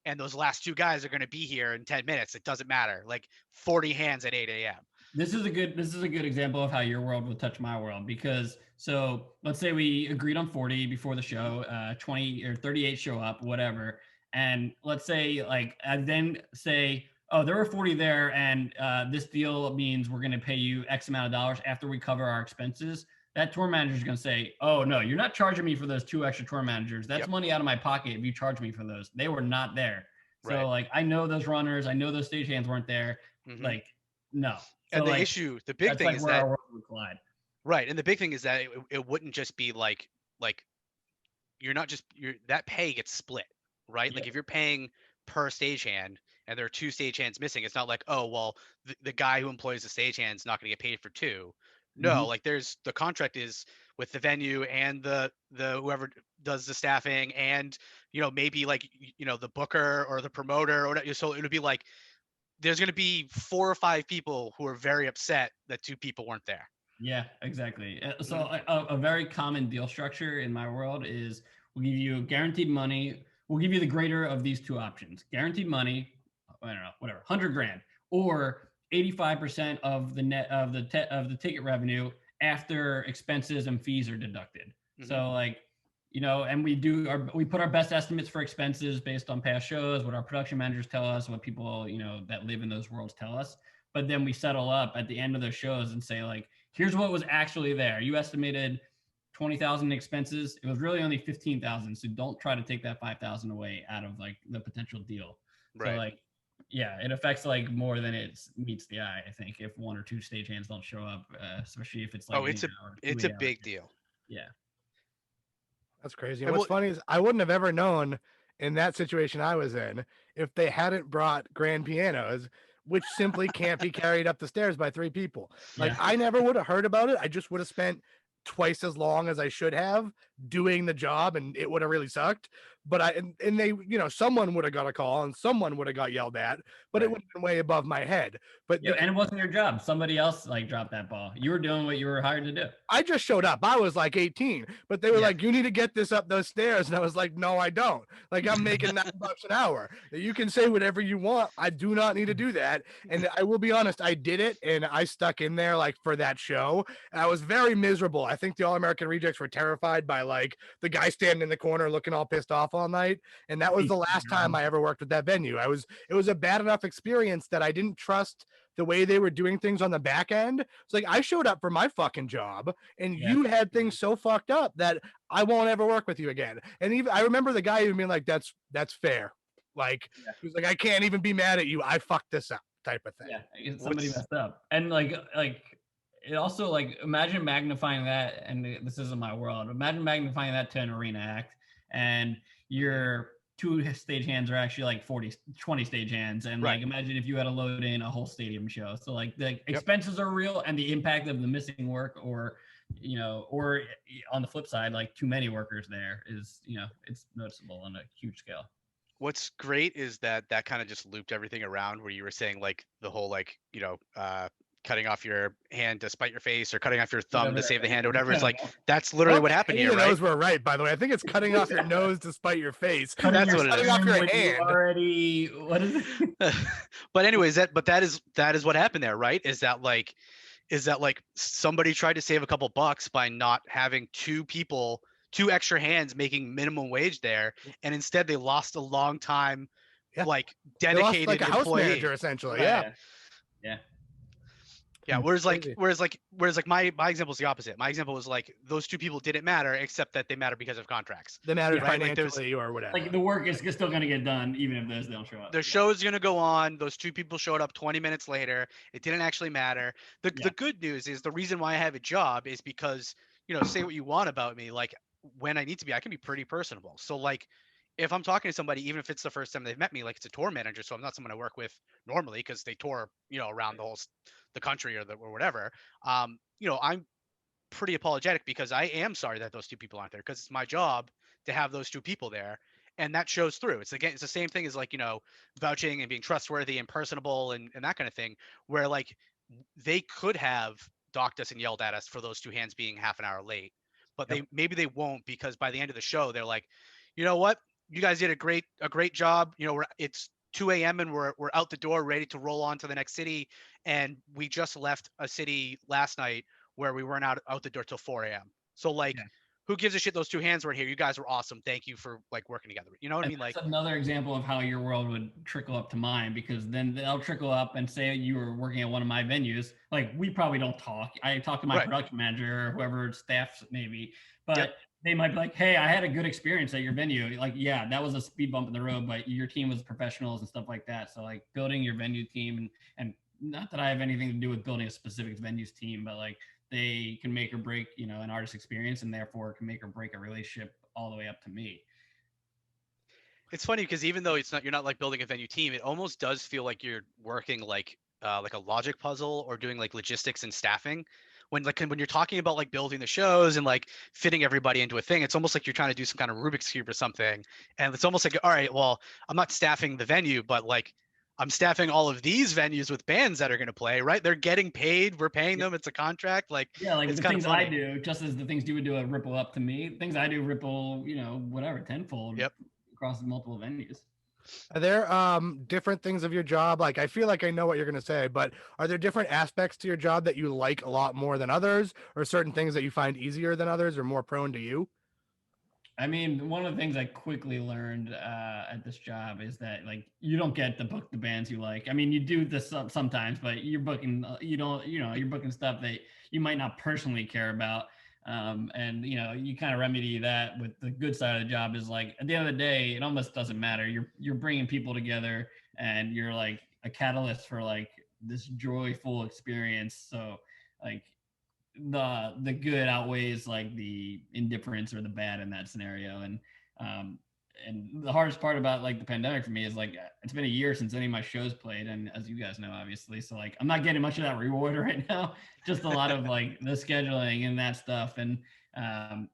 And those last 2 guys are going to be here in 10 minutes. It doesn't matter. Like 40 hands at 8 a.m. this is a good example of how your world will touch my world, because so let's say we agreed on 40 before the show, 20 or 38 show up, whatever. And let's say like I then say, oh, there were 40 there, and this deal means we're going to pay you X amount of dollars after we cover our expenses. That tour manager is going to say, oh no, you're not charging me for those 2 extra tour managers. That's Yep. money out of my pocket if you charge me for those. They were not there. So Right. like I know those runners, I know those stagehands weren't there. Mhm. Like no. So, And the like, issue, the big that's thing like is where that, our worlds would collide. right. And the big thing is that it wouldn't just be like you're not just, that pay gets split, right? Like Yeah. if you're paying per stagehand and there are 2 stagehands missing, it's not like, oh, well, the guy who employs the stagehand is not going to get paid for 2. No, Mhm. like there's, the contract is with the venue and the whoever does the staffing, and maybe like the booker or the promoter or whatever. So it would be like there's going to be 4 or 5 people who are very upset that 2 people weren't there. Yeah, exactly. So Mm-hmm. a very common deal structure in my world is we'll give you guaranteed money. We'll give you the greater of these 2 options: guaranteed money, I don't know, whatever, 100 grand, or 85% of the net of the ticket revenue after expenses and fees are deducted. Mhm. So like, and we put our best estimates for expenses based on past shows, what our production managers tell us, what people, that live in those worlds tell us. But then we settle up at the end of those shows and say like, here's what was actually there. You estimated 20,000 expenses. It was really only 15,000. So don't try to take that 5,000 away out of like the potential deal. Right. So like, yeah, it affects like more than it meets the eye. I think if 1 or 2 stagehands don't show up, especially if it's like Oh, it's a 2 big hours. deal. Yeah. That's crazy. And What's funny is I wouldn't have ever known in that situation I was in if they hadn't brought grand pianos, which simply can't be carried up the stairs by 3 people. Like Yeah. I never would have heard about it. I just would have spent twice as long as I should have doing the job, and it would have really sucked. But and they, someone would have got a call and someone would have got yelled at, but it Right. would have been way above my head. But Yeah, and it wasn't your job. Somebody else like dropped that ball. You were doing what you were hired to do. I just showed up. I was like 18, but they were Yeah. like, you need to get this up those stairs. And I was like, no, I don't. Like, I'm making $9 an hour. You can say whatever you want. I do not need to do that. And I will be honest, I did it and I stuck in there like for that show. And I was very miserable. I think the All American Rejects were terrified by like the guy standing in the corner looking all pissed off all night. And that was the last time I ever worked with that venue. It was a bad enough experience that I didn't trust the way they were doing things on the back end. It's like I showed up for my fucking job and Yeah. you had things so fucked up that I won't ever work with you again. And even I remember the guy even being like, that's fair. Like he was like, I can't even be mad at you. I fucked this up type of thing. Yeah, somebody messed up. And like it also like imagine magnifying that, and this isn't my world. Imagine magnifying that to an arena act, and your 2 stagehands are actually like 20 stagehands. And Right. like imagine if you had to load in a whole stadium show. So like the expenses are real, and the impact of the missing work, or or on the flip side, like too many workers there is, it's noticeable on a huge scale. What's great is that kind of just looped everything around where you were saying like the whole like, cutting off your hand to spite your face or cutting off your thumb to save the hand or whatever. It's like, that's literally what happened here, right? Those were right, by the way. I think it's cutting off your nose to spite your face. That's what it cutting is. off your When you hand. already, what is it? But anyways, that is what happened there, right? Is that like somebody tried to save a couple bucks by not having 2 extra hands making minimum wage there, and instead they lost a long time, like dedicated like a house employee. manager essentially. Yeah. Yeah. Whereas like my example is the opposite. My example was like those 2 people didn't matter, except that they matter because of contracts. They mattered Right? financially or whatever. Like the work is still going to get done even if those don't show up. The show is going to go on. Those 2 people showed up 20 minutes later. It didn't actually matter. The good news is the reason why I have a job is because, say what you want about me. Like when I need to be, I can be pretty personable. So like if I'm talking to somebody, even if it's the first time they've met me, like it's a tour manager, so I'm not someone I work with normally because they tour, around the country or whatever. I'm pretty apologetic because I am sorry that those two people aren't there because it's my job to have those two people there. And that shows through. It's the same thing as like, vouching and being trustworthy and personable and that kind of thing, where like they could have docked us and yelled at us for those two hands being half an hour late, but Yep. maybe they won't because by the end of the show, they're like, you know what? You guys did a great job. It's 2 a.m. and we're out the door ready to roll on to the next city. And we just left a city last night where we weren't out the door till 4 a.m. So like, Yeah. who gives a shit? Those two hands were here. You guys were awesome. Thank you for like working together. You know what I And mean? Like, that's another example of how your world would trickle up to mine, because then they'll trickle up and say you were working at one of my venues. Like, we probably don't talk. I talk to my Right. production manager or whoever staffs maybe, but Yep. they might be like, "Hey, I had a good experience at your venue." Like, yeah, that was a speed bump in the road, but your team was professionals and stuff like that. So like building your venue team, and not that I have anything to do with building a specific venues team, but like they can make or break, an artist experience, and therefore can make or break a relationship all the way up to me. It's funny because even though you're not like building a venue team, it almost does feel like you're working like a logic puzzle or doing like logistics and staffing. When you're talking about like building the shows and like fitting everybody into a thing, it's almost like you're trying to do some kind of Rubik's cube or something. And it's almost like, all right, well, I'm not staffing the venue, but like I'm staffing all of these venues with bands that are going to play, right? They're getting paid. We're paying them. It's a contract. Like, Yeah, like it's the kind of things I funny. do, just as the things you would do a ripple up to me, things I do ripple, whatever, tenfold Yep. across multiple venues. Are there different things of your job? Like, I feel like I know what you're going to say, but are there different aspects to your job that you like a lot more than others, or certain things that you find easier than others or more prone to you? I mean, one of the things I quickly learned at this job is that like you don't get to book the bands you like. I mean, you do this sometimes, but you're booking you don't you're booking stuff that you might not personally care about. And you kind of remedy that with the good side of the job is like at the end of the day, it almost doesn't matter. You're bringing people together, and you're like a catalyst for like this joyful experience. So like the good outweighs like the indifference or the bad in that scenario. Um and the hardest part about like the pandemic for me is like it's been a year since any of my shows played, and as you guys know, obviously, so like I'm not getting much of that reward right now, just a lot of like the scheduling and that stuff. And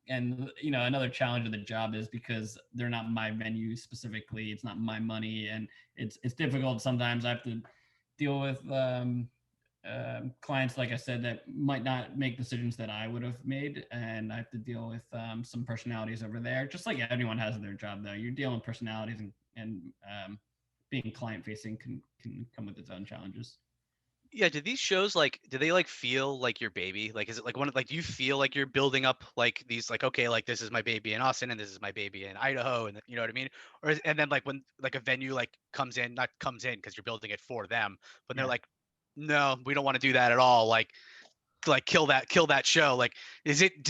another challenge of the job is because they're not my venue specifically, it's not my money, and it's difficult. Sometimes I have to deal with clients, like I said, that might not make decisions that I would have made, and I have to deal with some personalities over there. Just like anyone has in their job, though, you're dealing with personalities, and being client facing can come with its own challenges. Yeah, do these shows do they like feel like your baby? Like is it like do you feel like you're building up like these like, okay, like this is my baby in Austin and this is my baby in Idaho, and you know what I mean? And then like when like a venue like comes in, not comes in because you're building it for them, but they're Yeah. like, no, we don't want to do that at all. Like kill that show. Like does it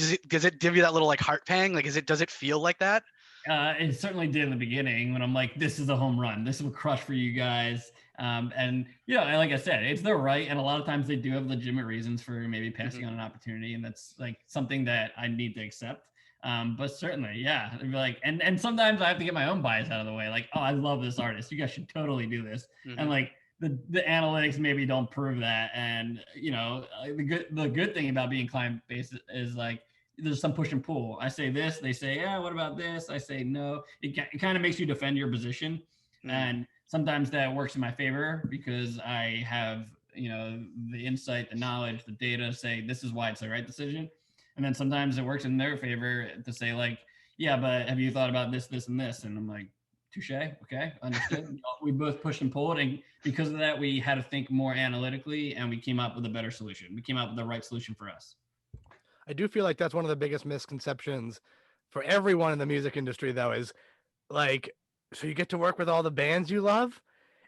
give you that little like heart pang? Like does it feel like that? It certainly did in the beginning when I'm like, this is a home run. This will crush for you guys. And like I said, it's their right. And a lot of times they do have legitimate reasons for maybe passing on an opportunity. And that's like something that I need to accept. But certainly, yeah. It'd be like, and sometimes I have to get my own bias out of the way. Like, oh, I love this artist. You guys should totally do this. And like the analytics maybe don't prove that. And the good thing about being client based is like, there's some push and pull. I say this, they say, yeah, what about this? I say no. It kind of makes you defend your position. And sometimes that works in my favor because I have, the insight, the knowledge, the data say this is why it's the right decision. And then sometimes it works in their favor to say like, yeah, but have you thought about this, this, and this? And I'm like, touche. Okay, understood. We both pushed and pulled. And because of that, we had to think more analytically, and we came up with a better solution. We came up with the right solution for us. I do feel like that's one of the biggest misconceptions for everyone in the music industry, though, is like, so you get to work with all the bands you love?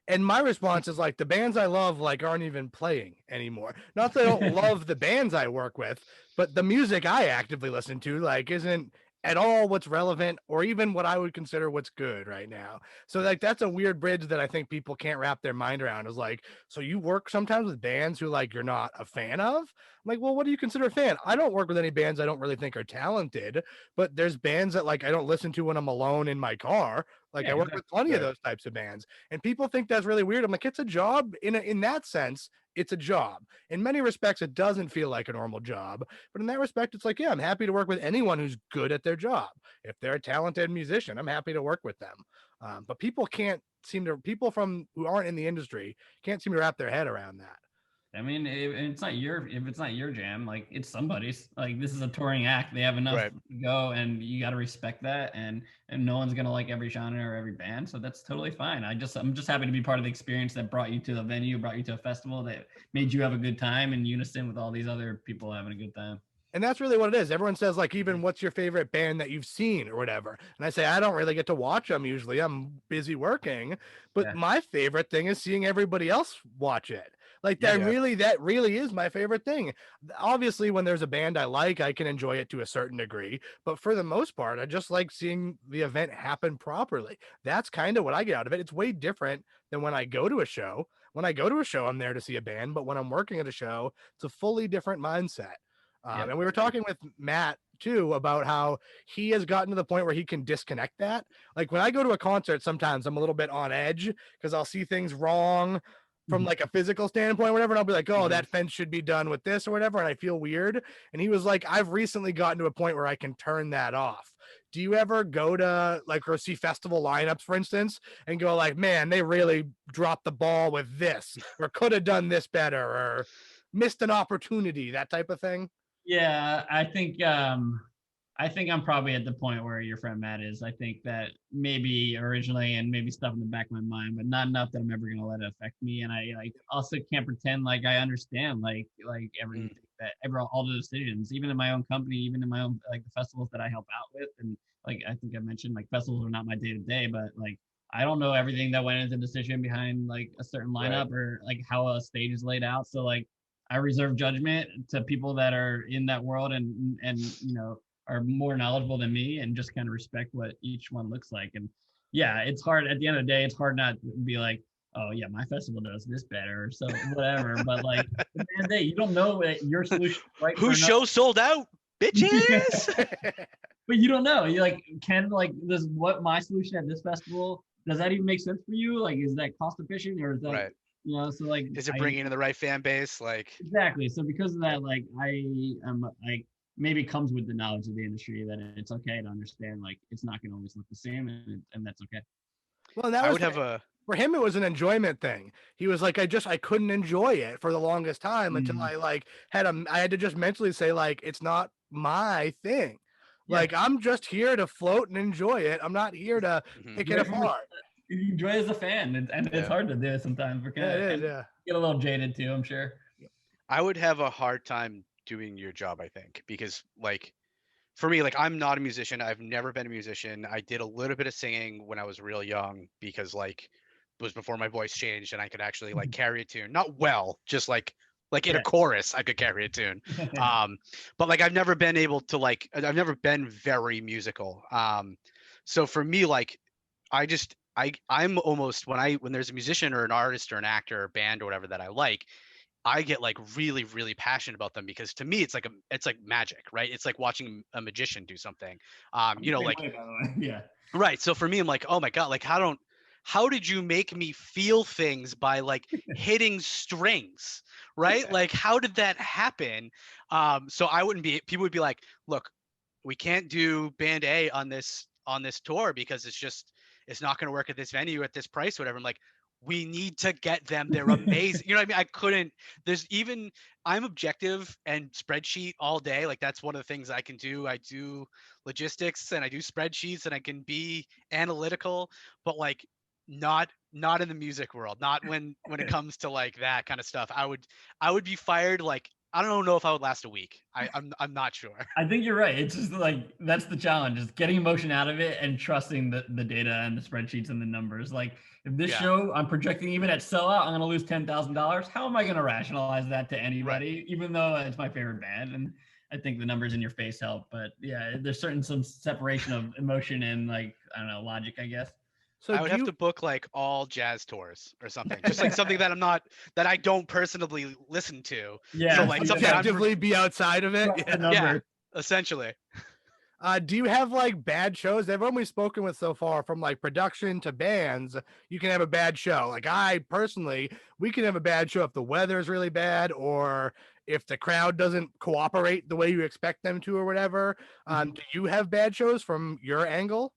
And my response is like, the bands I love like aren't even playing anymore. Not that I don't love the bands I work with, but the music I actively listen to like isn't at all what's relevant or even what I would consider what's good right now. So like that's a weird bridge that I think people can't wrap their mind around, is like, so you work sometimes with bands who like you're not a fan of? I'm like, well, what do you consider a fan? I don't work with any bands I don't really think are talented, but there's bands that like I don't listen to when I'm alone in my car. Like Yeah, I work exactly. with plenty of Right. those types of bands, and people think that's really weird. I'm like, it's a job in that sense. It's a job. In many respects, it doesn't feel like a normal job, but in that respect, it's like, yeah, I'm happy to work with anyone who's good at their job. If they're a talented musician, I'm happy to work with them. But people can't seem to, people from who aren't in the industry can't seem to wrap their head around that. I mean, if it's not your jam, like it's somebody's. Like this is a touring act; they have enough Right. to go, and you got to respect that. And no one's gonna like every genre or every band, so that's totally fine. I'm just happy to be part of the experience that brought you to the venue, brought you to a festival that made you have a good time in unison with all these other people having a good time. And that's really what it is. Everyone says, like, even what's your favorite band that you've seen or whatever. And I say, I don't really get to watch them usually. I'm busy working. But Yeah. my favorite thing is seeing everybody else watch it. Like Yeah. that really is my favorite thing. Obviously, when there's a band I like, I can enjoy it to a certain degree. But for the most part, I just like seeing the event happen properly. That's kind of what I get out of it. It's way different than when I go to a show. When I go to a show, I'm there to see a band. But when I'm working at a show, it's a fully different mindset. Yep. And we were talking with Matt too about how he has gotten to the point where he can disconnect that. Like when I go to a concert, sometimes I'm a little bit on edge because I'll see things wrong from like a physical standpoint or whatever. And I'll be like, oh, that fence should be done with this or whatever. And I feel weird. And he was like, I've recently gotten to a point where I can turn that off. Do you ever go to like or see festival lineups, for instance, and go like, man, they really dropped the ball with this or could have done this better or missed an opportunity, that type of thing? Yeah, I think I'm probably at the point where your friend Matt is. I think that maybe originally and maybe stuff in the back of my mind, but not enough that I'm ever gonna let it affect me. And I like also can't pretend like I understand like everything all the decisions, even in my own company, even in my own like the festivals that I help out with. And like I think I mentioned, like festivals are not my day to day, but like I don't know everything that went into the decision behind like a certain lineup or like how a stage is laid out. So like I reserve judgment to people that are in that world and you know are more knowledgeable than me and just kind of respect what each one looks like. And yeah, it's hard at the end of the day. It's hard not to be like, oh yeah, my festival does this better, so whatever. But like at the end of the day, you don't know that your solution is right. Whose show sold out, bitches? But you don't know. You like can like this what my solution at this festival does that even make sense for you? Like, is that cost efficient or is that Right. you know? So like, Is it bringing in the right fan base? Like exactly. So because of that, like I am like maybe comes with the knowledge of the industry that it's okay to understand like it's not going to always look the same and that's okay. Well, that I was would have a for him. It was an enjoyment thing. He was like, I couldn't enjoy it for the longest time until I like I had to just mentally say like, it's not my thing. Yeah. Like I'm just here to float and enjoy it. I'm not here to pick it apart. You enjoy it as a fan, and it's hard to do sometimes. We're Yeah, it is. Yeah. Get a little jaded too, I'm sure. I would have a hard time doing your job, I think, because like for me, like I'm not a musician. I've never been a musician. I did a little bit of singing when I was real young because like it was before my voice changed and I could actually like carry a tune. Not well, just like in a chorus I could carry a tune. But like I've never been able to like I've never been very musical. So for me, like I'm almost when there's a musician or an artist or an actor or band or whatever that I like, I get like really, really passionate about them because to me it's like magic, right? It's like watching a magician do something. You know, like yeah. right. So for me, I'm like, oh my God, like how did you make me feel things by like hitting strings, right? Like how did that happen? So people would be like, look, we can't do band A on this tour because it's not going to work at this venue at this price, whatever. I'm like, we need to get them. They're amazing. You know what I mean? I'm objective and spreadsheet all day. Like that's one of the things I can do. I do logistics and I do spreadsheets and I can be analytical, but like not in the music world, not when it comes to like that kind of stuff. I would be fired. Like, I don't know if I would last a week. I'm not sure. I think you're right. It's just like that's the challenge, is getting emotion out of it and trusting the data and the spreadsheets and the numbers. Like if this show I'm projecting even at sellout, I'm gonna lose $10,000. How am I gonna rationalize that to anybody, even though it's my favorite band? And I think the numbers in your face help, but yeah, there's some separation of emotion and like, I don't know, logic, I guess. So I would do have you to book like all jazz tours or something, just like something that I don't personally listen to. Yeah, So so like you something that I'm objectively be outside of it? trust the Yeah. numbers. essentially. Do you have like bad shows? Everyone we've spoken with so far, from like production to bands, you can have a bad show. Like I personally, we can have a bad show if the weather is really bad or if the crowd doesn't cooperate the way you expect them to or whatever. Do you have bad shows from your angle?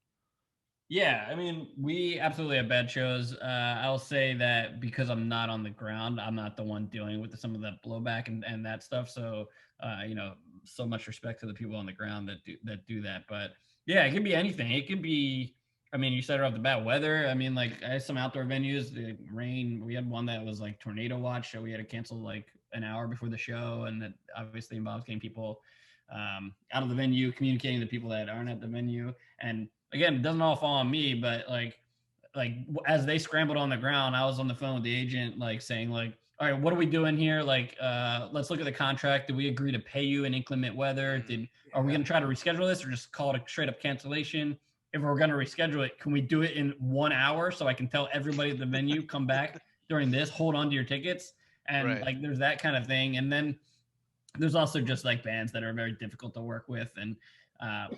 Yeah, I mean, we absolutely have bad shows. I'll say that because I'm not on the ground, I'm not the one dealing with some of that blowback and that stuff. So, so much respect to the people on the ground that do that. But yeah, it could be anything. It could be. I mean, you said it off the bat, weather. I mean, like I had some outdoor venues, the rain. We had one that was like tornado watch, so we had to cancel like an hour before the show, and that obviously involves getting people out of the venue, communicating to people that aren't at the venue, and again, it doesn't all fall on me, but like as they scrambled on the ground, I was on the phone with the agent, like saying like, all right, what are we doing here? Like, let's look at the contract. Did we agree to pay you in inclement weather? Are we going to try to reschedule this or just call it a straight up cancellation? If we're going to reschedule it, can we do it in 1 hour so I can tell everybody at the venue, come back during this, hold on to your tickets? And Right. like, there's that kind of thing. And then there's also just like bands that are very difficult to work with. And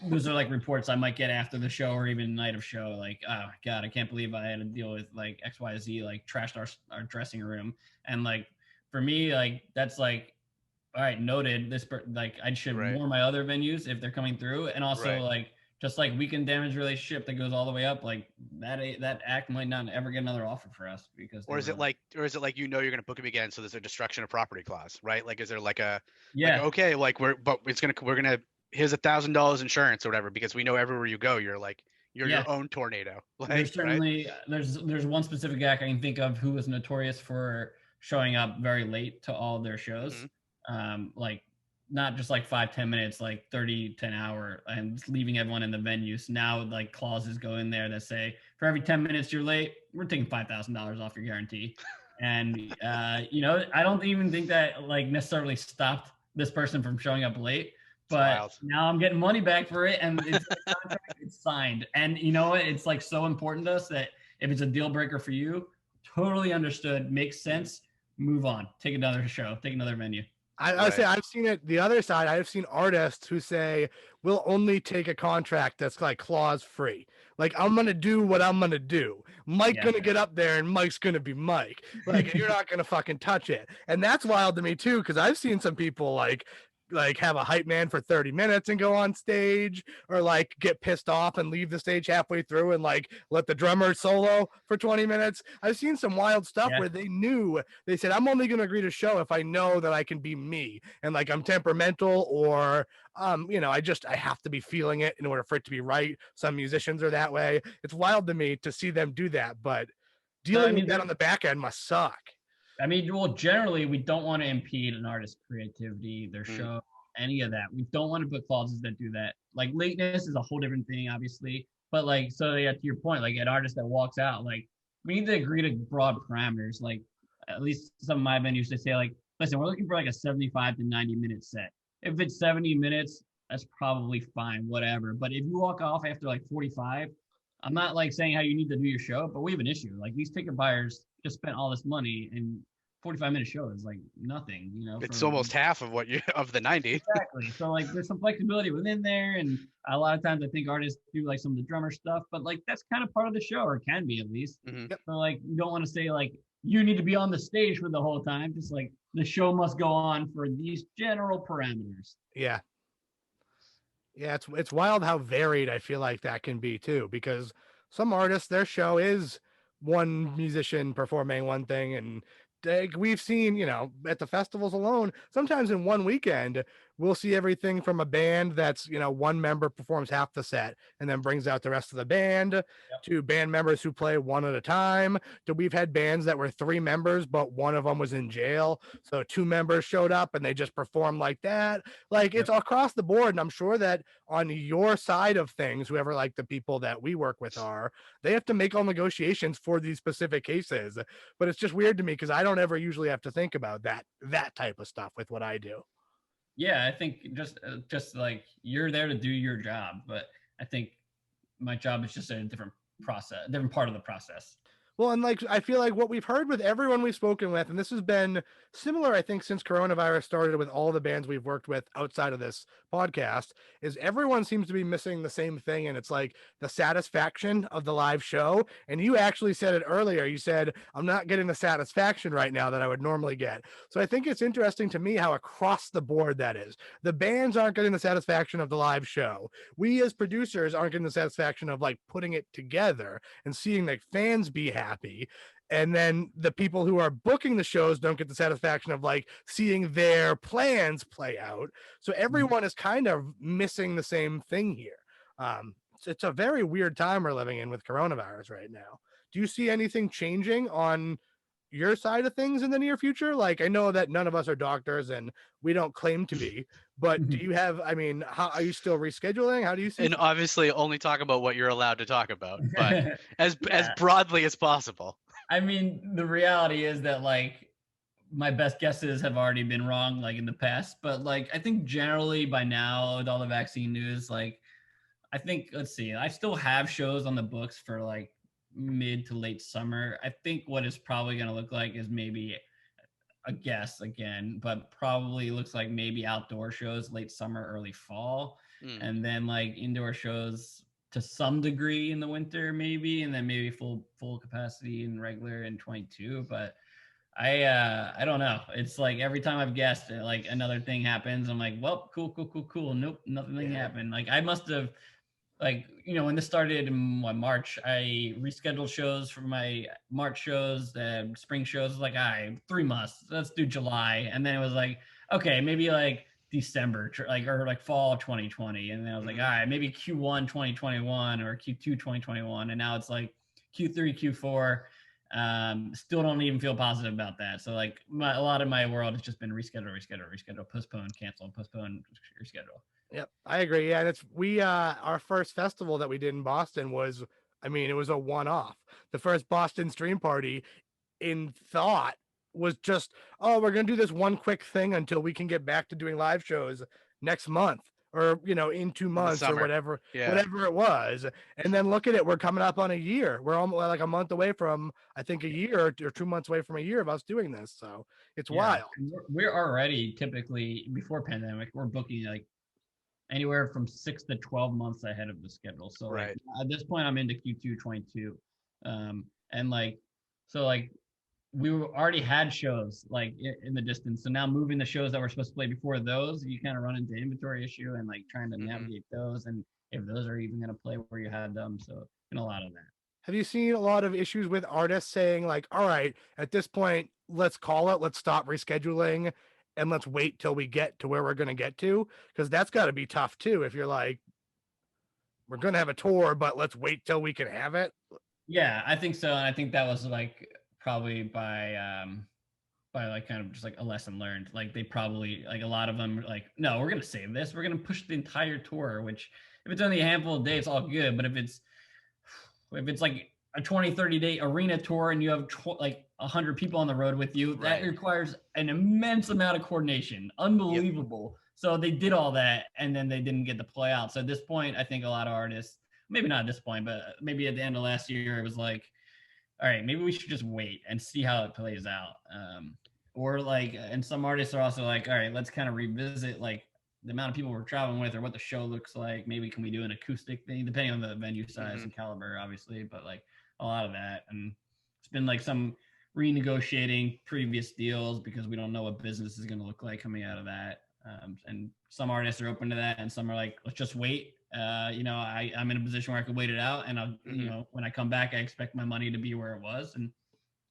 those are like reports I might get after the show or even night of show. Like, oh God, I can't believe I had to deal with like XYZ, like trashed our dressing room. And like, for me, like, that's like, all right, noted. Like, I should Right. warn my other venues if they're coming through. And also Right. like, just like weekend damage relationship that goes all the way up, like that act might not ever get another offer for us because Or is it like you're going to book him again, so there's a destruction of property clause, right? Like, is there like a yeah. okay, like we're gonna here's $1,000 insurance or whatever, because we know everywhere you go, you're Yeah. your own tornado. Like, There's right? certainly there's one specific act I can think of who was notorious for showing up very late to all their shows. Like not just like 5-10 minutes, like 30 to an hour, and leaving everyone in the venue. So now like clauses go in there that say for every 10 minutes you're late, we're taking $5,000 off your guarantee. And I don't even think that like necessarily stopped this person from showing up late. But wild. now I'm getting money back for it, and it's signed. And you know what? It's like so important to us that if it's a deal breaker for you, totally understood, makes sense. Move on, take another show, take another venue. I would say I've seen it the other side. I've seen artists who say, we'll only take a contract that's like clause free. Like, I'm going to do what I'm going to do. Mike's going to get up there and Mike's going to be Mike. Like, you're not going to fucking touch it. And that's wild to me too, because I've seen some people like have a hype man for 30 minutes and go on stage, or like get pissed off and leave the stage halfway through and like let the drummer solo for 20 minutes. I've seen some wild stuff where they said, I'm only going to agree to show if I know that I can be me and like I'm temperamental, or I have to be feeling it in order for it to be right. Some musicians are that way. It's wild to me to see them do that, but dealing with that on the back end must suck. I mean, well, generally, we don't want to impede an artist's creativity, their show, any of that. We don't want to put clauses that do that. Like, lateness is a whole different thing, obviously. But, like, so yeah, to your point, like, an artist that walks out, like, we need to agree to broad parameters. Like, at least some of my venues, they say, like, listen, we're looking for like a 75 to 90-minute set. If it's 70 minutes, that's probably fine, whatever. But if you walk off after like 45, I'm not like saying how you need to do your show, but we have an issue. Like, these ticket buyers just spent all this money, and 45-minute show is like nothing, It's almost half of of the 90. Exactly. So like there's some flexibility within there, and a lot of times I think artists do like some of the drummer stuff, but like that's kind of part of the show, or can be at least. So like you don't want to say like you need to be on the stage for the whole time. Just like the show must go on for these general parameters. Yeah, it's wild how varied I feel like that can be too, because some artists, their show is one musician performing one thing, and we've seen, at the festivals alone, sometimes in one weekend, we'll see everything from a band that's, one member performs half the set and then brings out the rest of the band, to band members who play one at a time, to we've had bands that were 3 members, but one of them was in jail. So 2 members showed up and they just performed like that. Like it's across the board. And I'm sure that on your side of things, whoever like the people that we work with are, they have to make all negotiations for these specific cases. But it's just weird to me because I don't ever usually have to think about that type of stuff with what I do. Yeah, I think just like you're there to do your job, but I think my job is just a different process, a different part of the process. Well, and like I feel like what we've heard with everyone we've spoken with, and this has been similar, I think, since coronavirus started with all the bands we've worked with outside of this podcast, is everyone seems to be missing the same thing. And it's like the satisfaction of the live show. And you actually said it earlier. You said, I'm not getting the satisfaction right now that I would normally get. So I think it's interesting to me how across the board that is. The bands aren't getting the satisfaction of the live show. We as producers aren't getting the satisfaction of like putting it together and seeing like fans be happy. And then the people who are booking the shows don't get the satisfaction of like seeing their plans play out. So everyone is kind of missing the same thing here. It's a very weird time we're living in with coronavirus right now. Do you see anything changing on your side of things in the near future? Like, I know that none of us are doctors and we don't claim to be, but do you have, I mean, how are you still rescheduling? How do you see And obviously only talk about what you're allowed to talk about, but as Yeah. broadly as possible. I mean, the reality is that like my best guesses have already been wrong, like in the past. But like I think generally by now, with all the vaccine news, like I think let's see, I still have shows on the books for like mid to late summer. I think what it's probably going to look like is maybe a guess again, but probably looks like maybe outdoor shows late summer, early fall, Mm. and then like indoor shows to some degree in the winter, maybe, and then maybe full capacity and regular in 22. But I don't know. It's like every time I've guessed, like another thing happens. I'm like, well, cool. Nope, nothing happened. Like I must have like when this started in March, I rescheduled shows for my March shows, the spring shows. Like, 3 months, let's do July, and then it was like, okay, maybe like December, like or like fall of 2020, and then I was like, all right, maybe Q1 2021 or Q2 2021, and now it's like Q3 Q4. Still don't even feel positive about that. So like a lot of my world has just been reschedule, postpone, cancel, postpone, reschedule. Yep, I agree. Yeah, and it's our first festival that we did in Boston was, I mean, it was a one-off. The first Boston Stream Party in thought was just, oh, we're gonna do this one quick thing until we can get back to doing live shows next month or in 2 months or summer. whatever, Yeah. whatever it was. And then look at it, we're coming up on a year. We're almost like a month away from, I think, a year or 2 months away from a year of us doing this. So it's wild. We're already typically before pandemic, we're booking like anywhere from 6 to 12 months ahead of the schedule. So like at this point, I'm into Q2 22, and like so like we already had shows like in the distance. So now moving the shows that were supposed to play before those, you kind of run into inventory issue and like trying to navigate those, and if those are even going to play where you had them. So been a lot of that. Have you seen a lot of issues with artists saying like, all right, at this point, let's call it, let's stop rescheduling and let's wait till we get to where we're going to get to? Because that's got to be tough too. If you're like, we're going to have a tour, but let's wait till we can have it. Yeah, I think so. And I think that was like probably by like kind of just like a lesson learned. Like they probably like a lot of them like, no, we're gonna save this. We're gonna push the entire tour, which if it's only a handful of days, it's all good. But if it's like a 20-30 day arena tour and you have like 100 people on the road with you, that requires an immense amount of coordination. Unbelievable. Yep. So they did all that and then they didn't get to play out. So at this point, I think a lot of artists, maybe not at this point, but maybe at the end of last year, it was like, all right, maybe we should just wait and see how it plays out. Or like, and some artists are also like, all right, let's kind of revisit like the amount of people we're traveling with or what the show looks like. Maybe can we do an acoustic thing, depending on the venue size and caliber, obviously, but like a lot of that. And it's been like some renegotiating previous deals because we don't know what business is going to look like coming out of that. And some artists are open to that and some are like, let's just wait. I'm in a position where I could wait it out. And I'll, when I come back, I expect my money to be where it was, and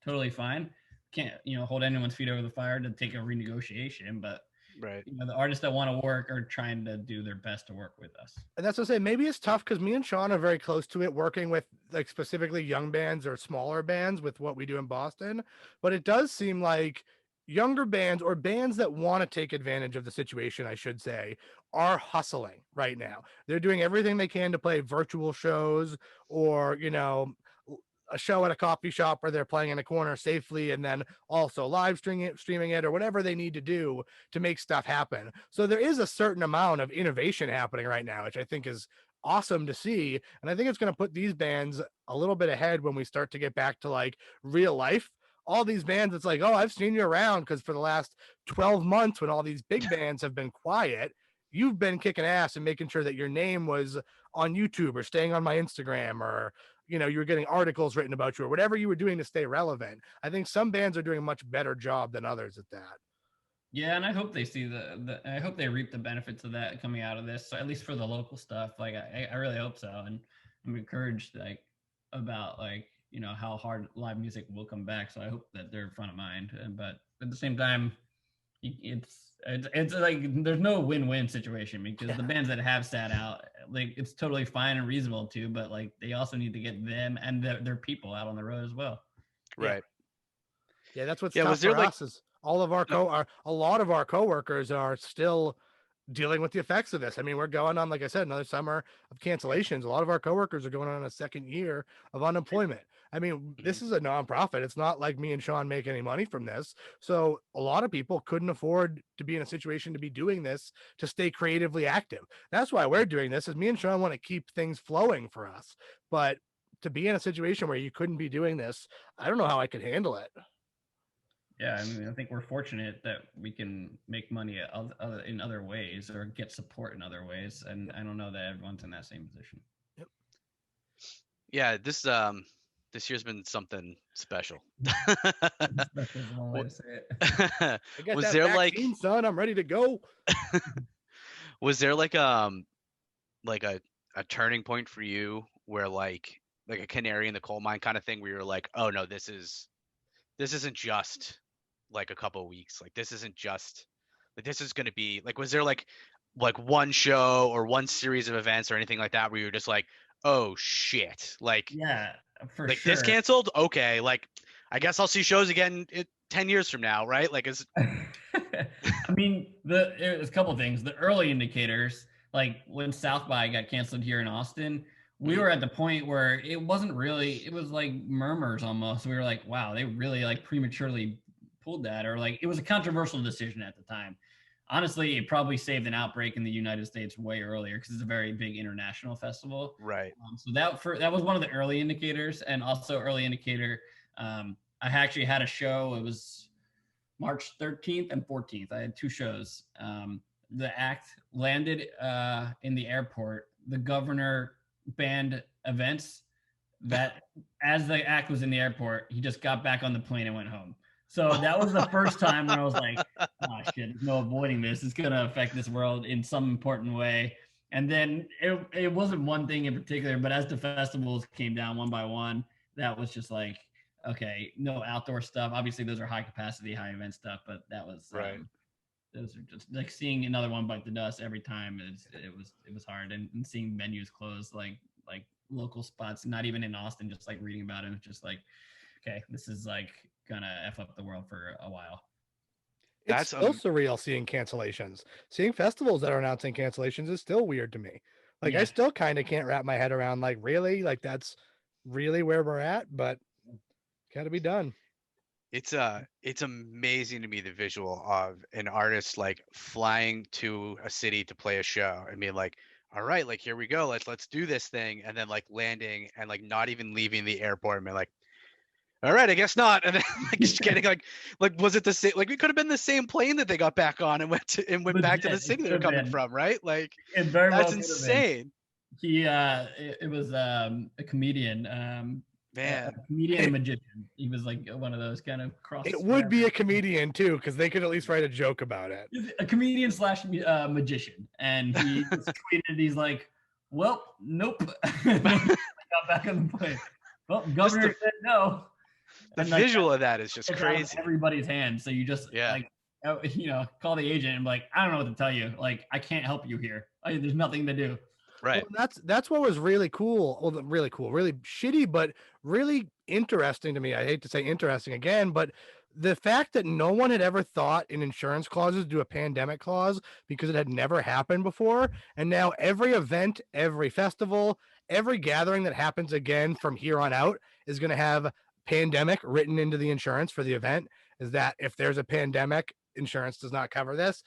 totally fine. Can't, hold anyone's feet over the fire to take a renegotiation, but the artists that want to work are trying to do their best to work with us. And that's what I say. Maybe it's tough because me and Sean are very close to it, working with like specifically young bands or smaller bands with what we do in Boston. But it does seem like younger bands or bands that want to take advantage of the situation, I should say, are hustling right now. They're doing everything they can to play virtual shows or, a show at a coffee shop where they're playing in a corner safely and then also live streaming it or whatever they need to do to make stuff happen. So there is a certain amount of innovation happening right now, which I think is awesome to see. And I think it's going to put these bands a little bit ahead when we start to get back to like real life. All these bands, it's like, oh, I've seen you around because for the last 12 months, when all these big bands have been quiet, you've been kicking ass and making sure that your name was on YouTube or staying on my Instagram, or you know, you were getting articles written about you or whatever you were doing to stay relevant. I think some bands are doing a much better job than others at that. Yeah, and I hope they see I hope they reap the benefits of that coming out of this, at least for the local stuff. Like I really hope so, and I'm encouraged like about like you know how hard live music will come back. So I hope that they're front of mind. But at the same time, it's like there's no win-win situation because the bands that have sat out, like it's totally fine and reasonable too, but like they also need to get them and their people out on the road as well. Right. Yeah, that's what's Yeah, tough was there for like us is all of our a lot of our coworkers are still dealing with the effects of this. I mean, we're going on, like I said, another summer of cancellations. A lot of our coworkers are going on a second year of unemployment. I mean, this is a nonprofit. It's not like me and Sean make any money from this. So a lot of people couldn't afford to be in a situation to be doing this to stay creatively active. That's why we're doing this, is me and Sean want to keep things flowing for us. But to be in a situation where you couldn't be doing this, I don't know how I could handle it. Yeah, I mean, I think we're fortunate that we can make money in other ways or get support in other ways, and I don't know that everyone's in that same position. Yep. Yeah, this year's been something special. That's one way to say it. I got Was that there vaccine, son. I'm ready to go. was there like a turning point for you where like a canary in the coal mine kind of thing where you're like, oh no, this isn't just like a couple of weeks, like this isn't just like this is going to be like, was there like one show or one series of events or anything like that where you're just like, oh shit, like Yeah, for like sure. this canceled, okay, like I guess I'll see shows again 10 years from now, right? Like is I mean, there's a couple of things. The early indicators, like when South by got canceled here in Austin, we were at the point where it wasn't really, it was like murmurs almost. We were like, wow, they really like prematurely pulled that, or like it was a controversial decision at the time. Honestly, it probably saved an outbreak in the United States way earlier because it's a very big international festival. right. So that was one of the early indicators, and also early indicator. I actually had a show. It was March 13th and 14th. I had two shows. The act landed in the airport. The governor banned events. That as the act was in the airport, he just got back on the plane and went home. So that was the first time when I was like, oh shit, there's no avoiding this. It's going to affect this world in some important way. And then it wasn't one thing in particular, but as the festivals came down one by one, that was just like, okay, no outdoor stuff. Obviously, those are high capacity, high event stuff, but that was Right. those are just like seeing another one bite the dust every time. It was hard, and seeing venues close, like local spots, not even in Austin, just like reading about it. It's just like, okay, this is like gonna f up the world for a while. It's That's still surreal seeing cancellations. Seeing festivals that are announcing cancellations is still weird to me. Like I Yeah. still kind of can't wrap my head around like really, like that's really where we're at, but got to be done. it's amazing to me, the visual of an artist like flying to a city to play a show and being like, all right, like here we go, let's do this thing, and then like landing and like not even leaving the airport and being like, all right, I guess not, and then like just getting like was it the same, like it could have been the same plane that they got back on and went back to the Legit, city it they're could have coming been. from, right? Like It very well that's could have been. insane, It was a comedian, man. a comedian and magician. He was like one of those kind of cross. It would be a comedian too, because they could at least write a joke about it. A comedian slash magician, and he just tweeted, he's like, well, nope. Got back on the plane. Well, governor said no. The And, like, visual of that is just it's out of crazy. everybody's hands. So you just like, call the agent and be like, I don't know what to tell you. Like, I can't help you here. There's nothing to do. Right. Well, that's what was really cool. Well, really cool, really shitty, but really interesting to me. I hate to say interesting again, but the fact that no one had ever thought in insurance clauses do a pandemic clause because it had never happened before. And now every event, every festival, every gathering that happens again from here on out is going to have pandemic written into the insurance for the event, is that if there's a pandemic, insurance does not cover this.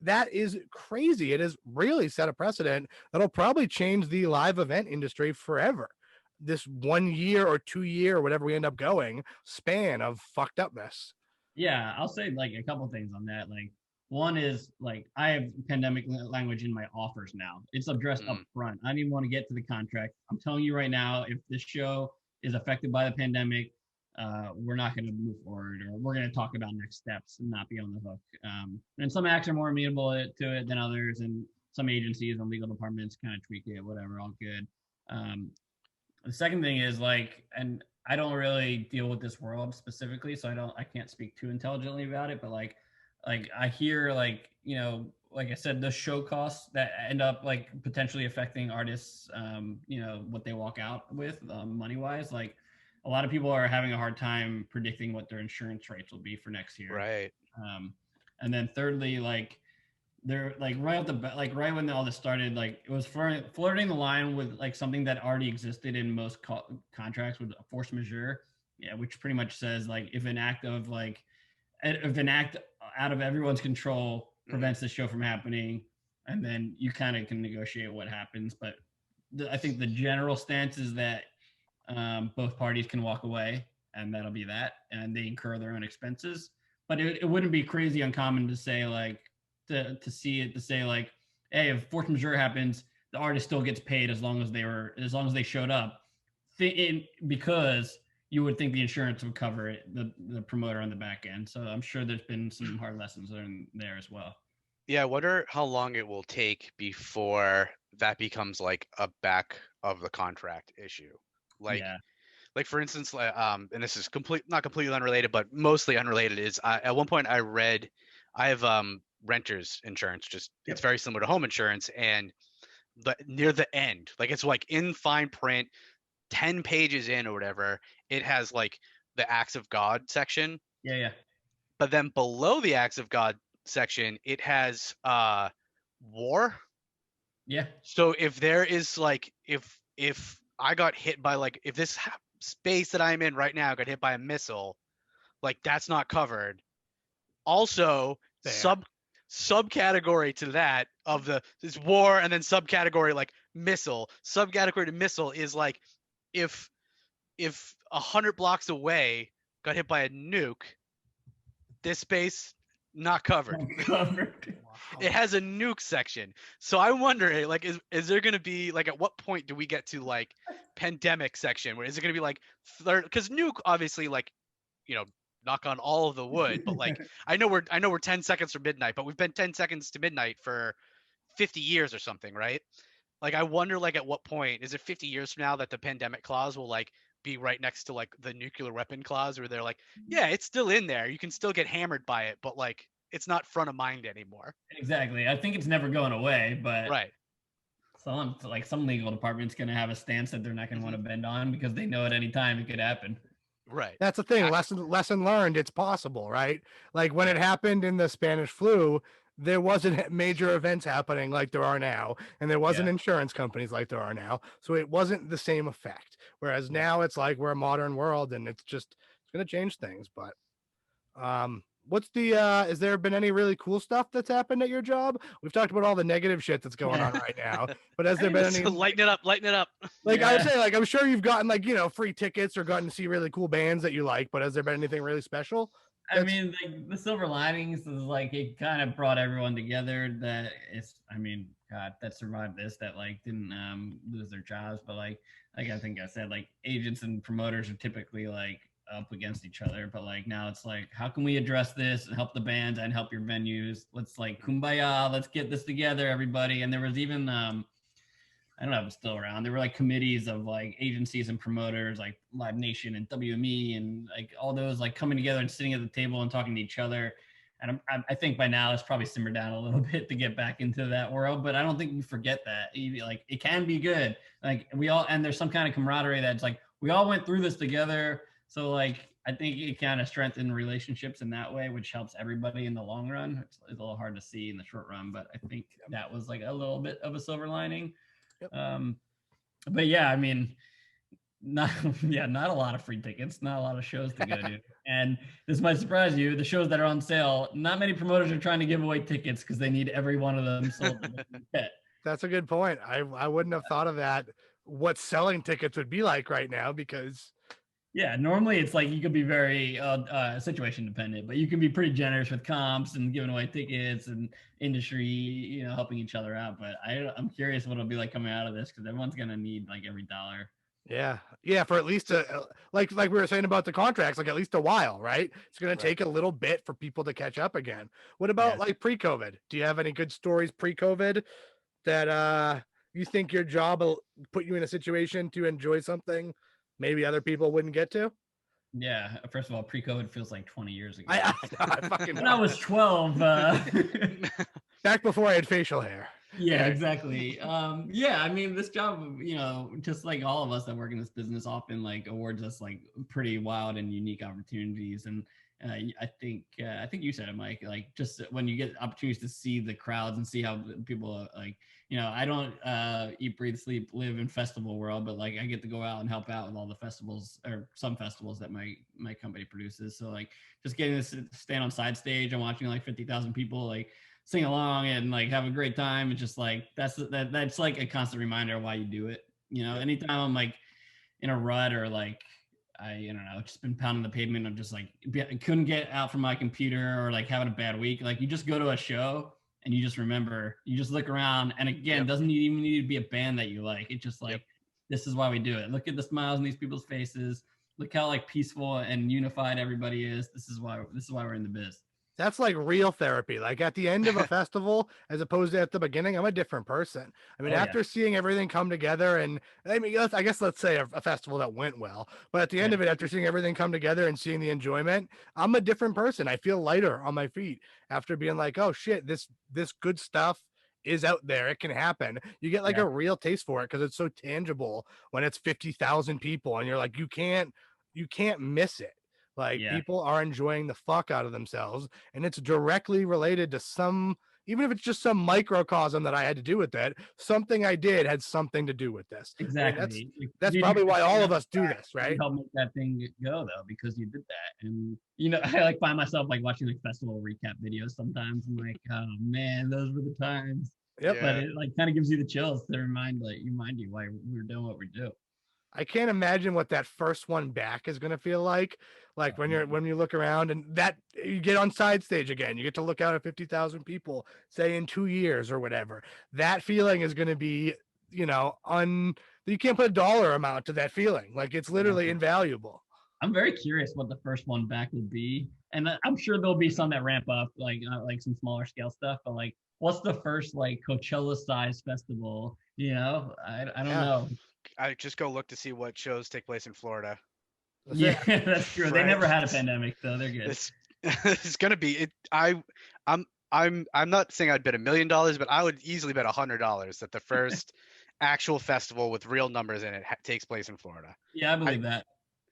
That is crazy. It has really set a precedent that'll probably change the live event industry forever. This 1 year or 2 year or whatever we end up going span of fucked upness. Yeah, I'll say like a couple things on that. Like one is like I have pandemic language in my offers now. It's addressed up front. I don't even want to get to the contract. I'm telling you right now, if this show is affected by the pandemic, we're not going to move forward, or we're going to talk about next steps and not be on the hook. And some acts are more amenable to it than others, and some agencies and legal departments kind of tweak it, whatever, all good. The second thing is like, and I don't really deal with this world specifically, so I can't speak too intelligently about it, but like I hear like, you know, like I said, the show costs that end up like potentially affecting artists, you know, what they walk out with money wise. Like a lot of people are having a hard time predicting what their insurance rates will be for next year. Right. And then thirdly, like they're like right off the bat, like right when all this started, like it was flirting the line with like something that already existed in most contracts with a force majeure. Yeah, which pretty much says like if an act out of everyone's control prevents the show from happening, and then you kind of can negotiate what happens. But I think the general stance is that both parties can walk away, and that'll be that, and they incur their own expenses. But it wouldn't be crazy uncommon to say like to say like, hey, if force majeure happens, the artist still gets paid as long as they showed up, because you would think the insurance would cover it, the promoter on the back end. So I'm sure there's been some hard lessons learned there as well. Yeah, I wonder how long it will take before that becomes like a back of the contract issue. Like for instance, and this is not completely unrelated, but mostly unrelated, is at one point I have renter's insurance, it's very similar to home insurance, and near the end, like it's like in fine print, 10 pages in or whatever, it has like the acts of God section. Yeah. But then below the acts of God section, it has war. Yeah. So if there is like if I got hit by like if this space that I'm in right now got hit by a missile, like that's not covered. Also, subcategory to that of this war, and then subcategory like missile. Subcategory to missile is like if 100 blocks away got hit by a nuke, this space not covered. It has a nuke section. So I wonder, like, is there going to be like, at what point do we get to like pandemic section? Where is it going to be like third? Because nuke, obviously, like, you know, knock on all of the wood, but like I know we're 10 seconds from midnight, but we've been 10 seconds to midnight for 50 years or something, right? Like I wonder, like, at what point is it 50 years from now that the pandemic clause will like be right next to like the nuclear weapon clause, where they're like, yeah, it's still in there, you can still get hammered by it, but like it's not front of mind anymore. Exactly. I think it's never going away, but right. Some legal department's going to have a stance that they're not going to want to bend on, because they know at any time it could happen. Right. That's the thing. Lesson learned. It's possible, right? Like when it happened in the Spanish flu, there wasn't major events happening like there are now, and there wasn't insurance companies like there are now. So it wasn't the same effect. Whereas now it's like we're a modern world, and it's going to change things. But has there been any really cool stuff that's happened at your job? We've talked about all the negative shit that's going on right now, but has there been any? Lighten it up. Like I would say, like I'm sure you've gotten like, you know, free tickets or gotten to see really cool bands that you like, but has there been anything really special? I mean, like, the silver linings is like it kind of brought everyone together. That survived this, that like didn't lose their jobs, but like I think I said, like agents and promoters are typically like up against each other, but like now it's like, how can we address this and help the bands and help your venues? Let's like kumbaya, let's get this together, everybody. And there was even I don't know if it's still around, there were like committees of like agencies and promoters like Live Nation and WME and like all those like coming together and sitting at the table and talking to each other. And I think by now it's probably simmered down a little bit to get back into that world, but I don't think we forget that. Like it can be good. Like and there's some kind of camaraderie that's like, we all went through this together. So like, I think it kind of strengthened relationships in that way, which helps everybody in the long run. It's a little hard to see in the short run, but I think that was like a little bit of a silver lining. But yeah, I mean, not yeah, not a lot of free tickets, not a lot of shows to go to. And this might surprise you, the shows that are on sale, not many promoters are trying to give away tickets because they need every one of them sold to get. That's a good point. I wouldn't have thought of that. What selling tickets would be like right now, because Yeah, normally it's like you could be very situation dependent, but you can be pretty generous with comps and giving away tickets and industry, helping each other out. But I'm curious what it'll be like coming out of this because everyone's gonna need like every dollar. yeah, for at least like we were saying about the contracts, like at least a while, right? It's going to take a little bit for people to catch up again. What about like pre-COVID? Do you have any good stories pre-COVID that you think your job will put you in a situation to enjoy something maybe other people wouldn't get to? Yeah, first of all, pre-COVID feels like 20 years ago. I fucking when I was 12. Back before I had facial hair. Yeah, exactly. Yeah, I mean, this job, just like all of us that work in this business, often like awards us like pretty wild and unique opportunities. And I think you said it, Mike. Like just when you get opportunities to see the crowds and see how people like, I don't eat, breathe, sleep, live in festival world, but like I get to go out and help out with all the festivals or some festivals that my company produces. So like just getting to stand on side stage and watching like 50,000 people like sing along and like have a great time. It's just like that's like a constant reminder of why you do it. Anytime I'm like in a rut or like I don't know, just been pounding the pavement. I'm just like couldn't get out from my computer or like having a bad week. Like you just go to a show and you just remember, you just look around, and again, doesn't even need to be a band that you like. It's just like this is why we do it. Look at the smiles on these people's faces. Look how like peaceful and unified everybody is. This is why we're in the biz. That's like real therapy. Like at the end of a festival, as opposed to at the beginning, I'm a different person. I mean, after seeing everything come together, and I mean, I guess let's say a festival that went well, but at the end of it, after seeing everything come together and seeing the enjoyment, I'm a different person. I feel lighter on my feet after being like, oh shit, this good stuff is out there. It can happen. You get like a real taste for it because it's so tangible when it's 50,000 people and you're like, you can't miss it. Like people are enjoying the fuck out of themselves, and it's directly related to some, even if it's just some microcosm that I had to do with it, something I did had something to do with this. Exactly. I mean, that's probably why all of us do this, right? Help make that thing go though, because you did that. And I like find myself like watching like festival recap videos sometimes. I'm like, oh man, those were the times. Yep. But it like kind of gives you the chills to remind you why we're doing what we do. I can't imagine what that first one back is going to feel like when you look around and that you get on side stage again, you get to look out at 50,000 people, say in 2 years or whatever. That feeling is going to be, you can't put a dollar amount to that feeling. Like it's literally invaluable. I'm very curious what the first one back will be. And I'm sure there'll be some that ramp up, like some smaller scale stuff, but like, what's the first like Coachella size festival? I don't know. I just go look to see what shows take place in Florida. Yeah, that's true. They never had a pandemic, so they're good. It's gonna be it. I'm not saying I'd bet $1 million, but I would easily bet $100 that the first actual festival with real numbers in it takes place in Florida. Yeah, I believe that.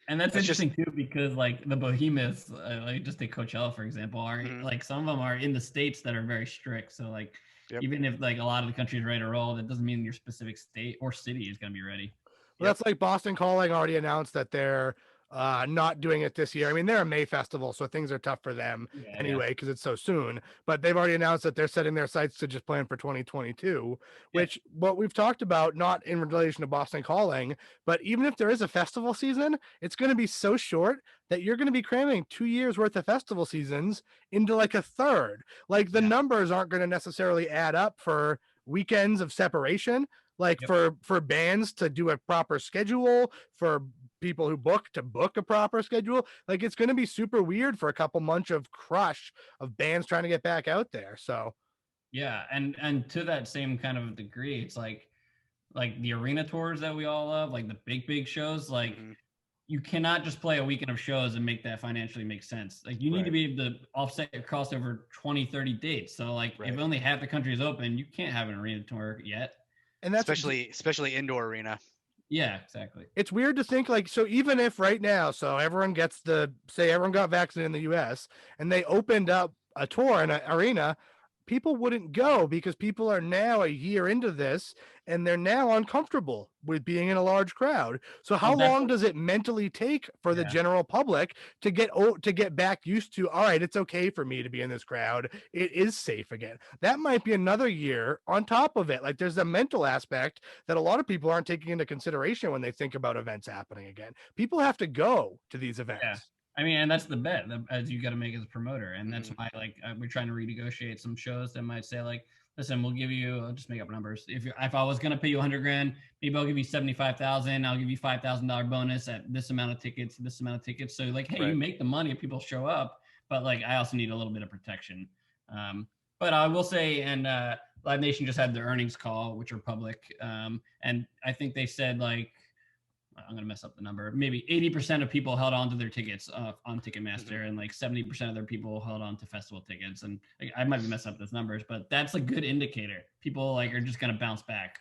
And that's interesting too, because like the behemoths, like just take Coachella for example, are like some of them are in the states that are very strict. So like even if like a lot of the country is ready to roll, that doesn't mean your specific state or city is going to be ready. Well, that's like Boston Calling already announced that they're not doing it this year. I mean, they're a May festival, so things are tough for them anyway because it's so soon. But they've already announced that they're setting their sights to just plan for 2022, which what we've talked about, not in relation to Boston Calling, but even if there is a festival season, it's going to be so short that you're going to be cramming 2 years worth of festival seasons into like a third. Like the numbers aren't going to necessarily add up for weekends of separation. Like for bands to do a proper schedule, for people who book a proper schedule, like it's going to be super weird for a couple months of crush of bands trying to get back out there. So and to that same kind of degree, it's like the arena tours that we all love, like the big shows, like you cannot just play a weekend of shows and make that financially make sense. Like you need to be able to offset your cost over 20-30 dates. So like if only half the country is open, you can't have an arena tour yet. And that's especially indoor arena. Yeah, exactly. It's weird to think like, so even if right now, so everyone got vaccinated in the US and they opened up a tour in an arena, people wouldn't go because people are now a year into this and they're now uncomfortable with being in a large crowd. So how Well, that's- long does it mentally take for the Yeah. general public to get back used to, all right, it's okay for me to be in this crowd. It is safe again. That might be another year on top of it. Like there's a mental aspect that a lot of people aren't taking into consideration when they think about events happening again. People have to go to these events. Yeah. I mean, and that's the bet as you got to make as a promoter, and that's Mhm. why we're trying to renegotiate some shows that might say like, listen, we'll give you, I'll just make up numbers. If I was gonna pay you 100 grand, maybe I'll give you 75,000. I'll give you $5,000 bonus at this amount of tickets, this amount of tickets. So like, hey, Right. you make the money if people show up, but like I also need a little bit of protection. But I will say, and Live Nation just had their earnings call, which are public, and I think they said like, I'm gonna mess up the number. Maybe 80% of people held on to their tickets on Ticketmaster, and like 70% of their people held on to festival tickets. And like, I might be messing up those numbers, but that's a good indicator. People like are just gonna bounce back.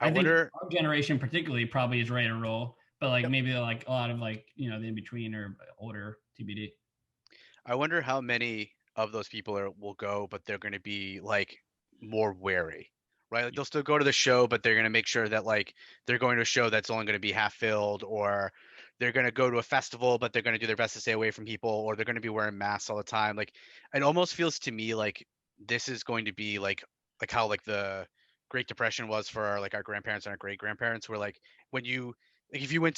I think wonder. our generation particularly probably is ready to roll, but like Yep. maybe like a lot of like the in between or older TBD. I wonder how many of those people will go, but they're going to be like more wary, right? Like they'll still go to the show, but they're going to make sure that like they're going to a show that's only going to be half filled, or they're going to go to a festival, but they're going to do their best to stay away from people, or they're going to be wearing masks all the time. Like it almost feels to me like this is going to be like how like the Great Depression was for our grandparents and our great grandparents, where like when you like if you went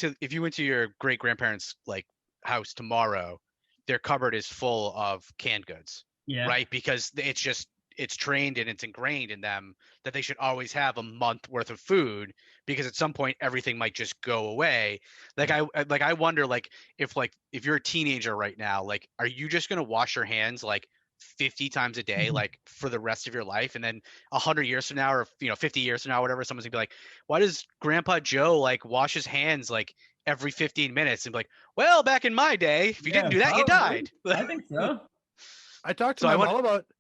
to your great grandparents like house tomorrow, their cupboard is full of canned goods, Yeah. right? Because it's trained and it's ingrained in them that they should always have a month worth of food, because at some point everything might just go away. Like I wonder like if you're a teenager right now, like are you just going to wash your hands like 50 times a day like for the rest of your life, and then 100 years from now, or 50 years from now, whatever, someone's gonna be like, why does Grandpa Joe like wash his hands like every 15 minutes? And be like, well, back in my day, if you didn't do that, you died. I think so. I talked to So I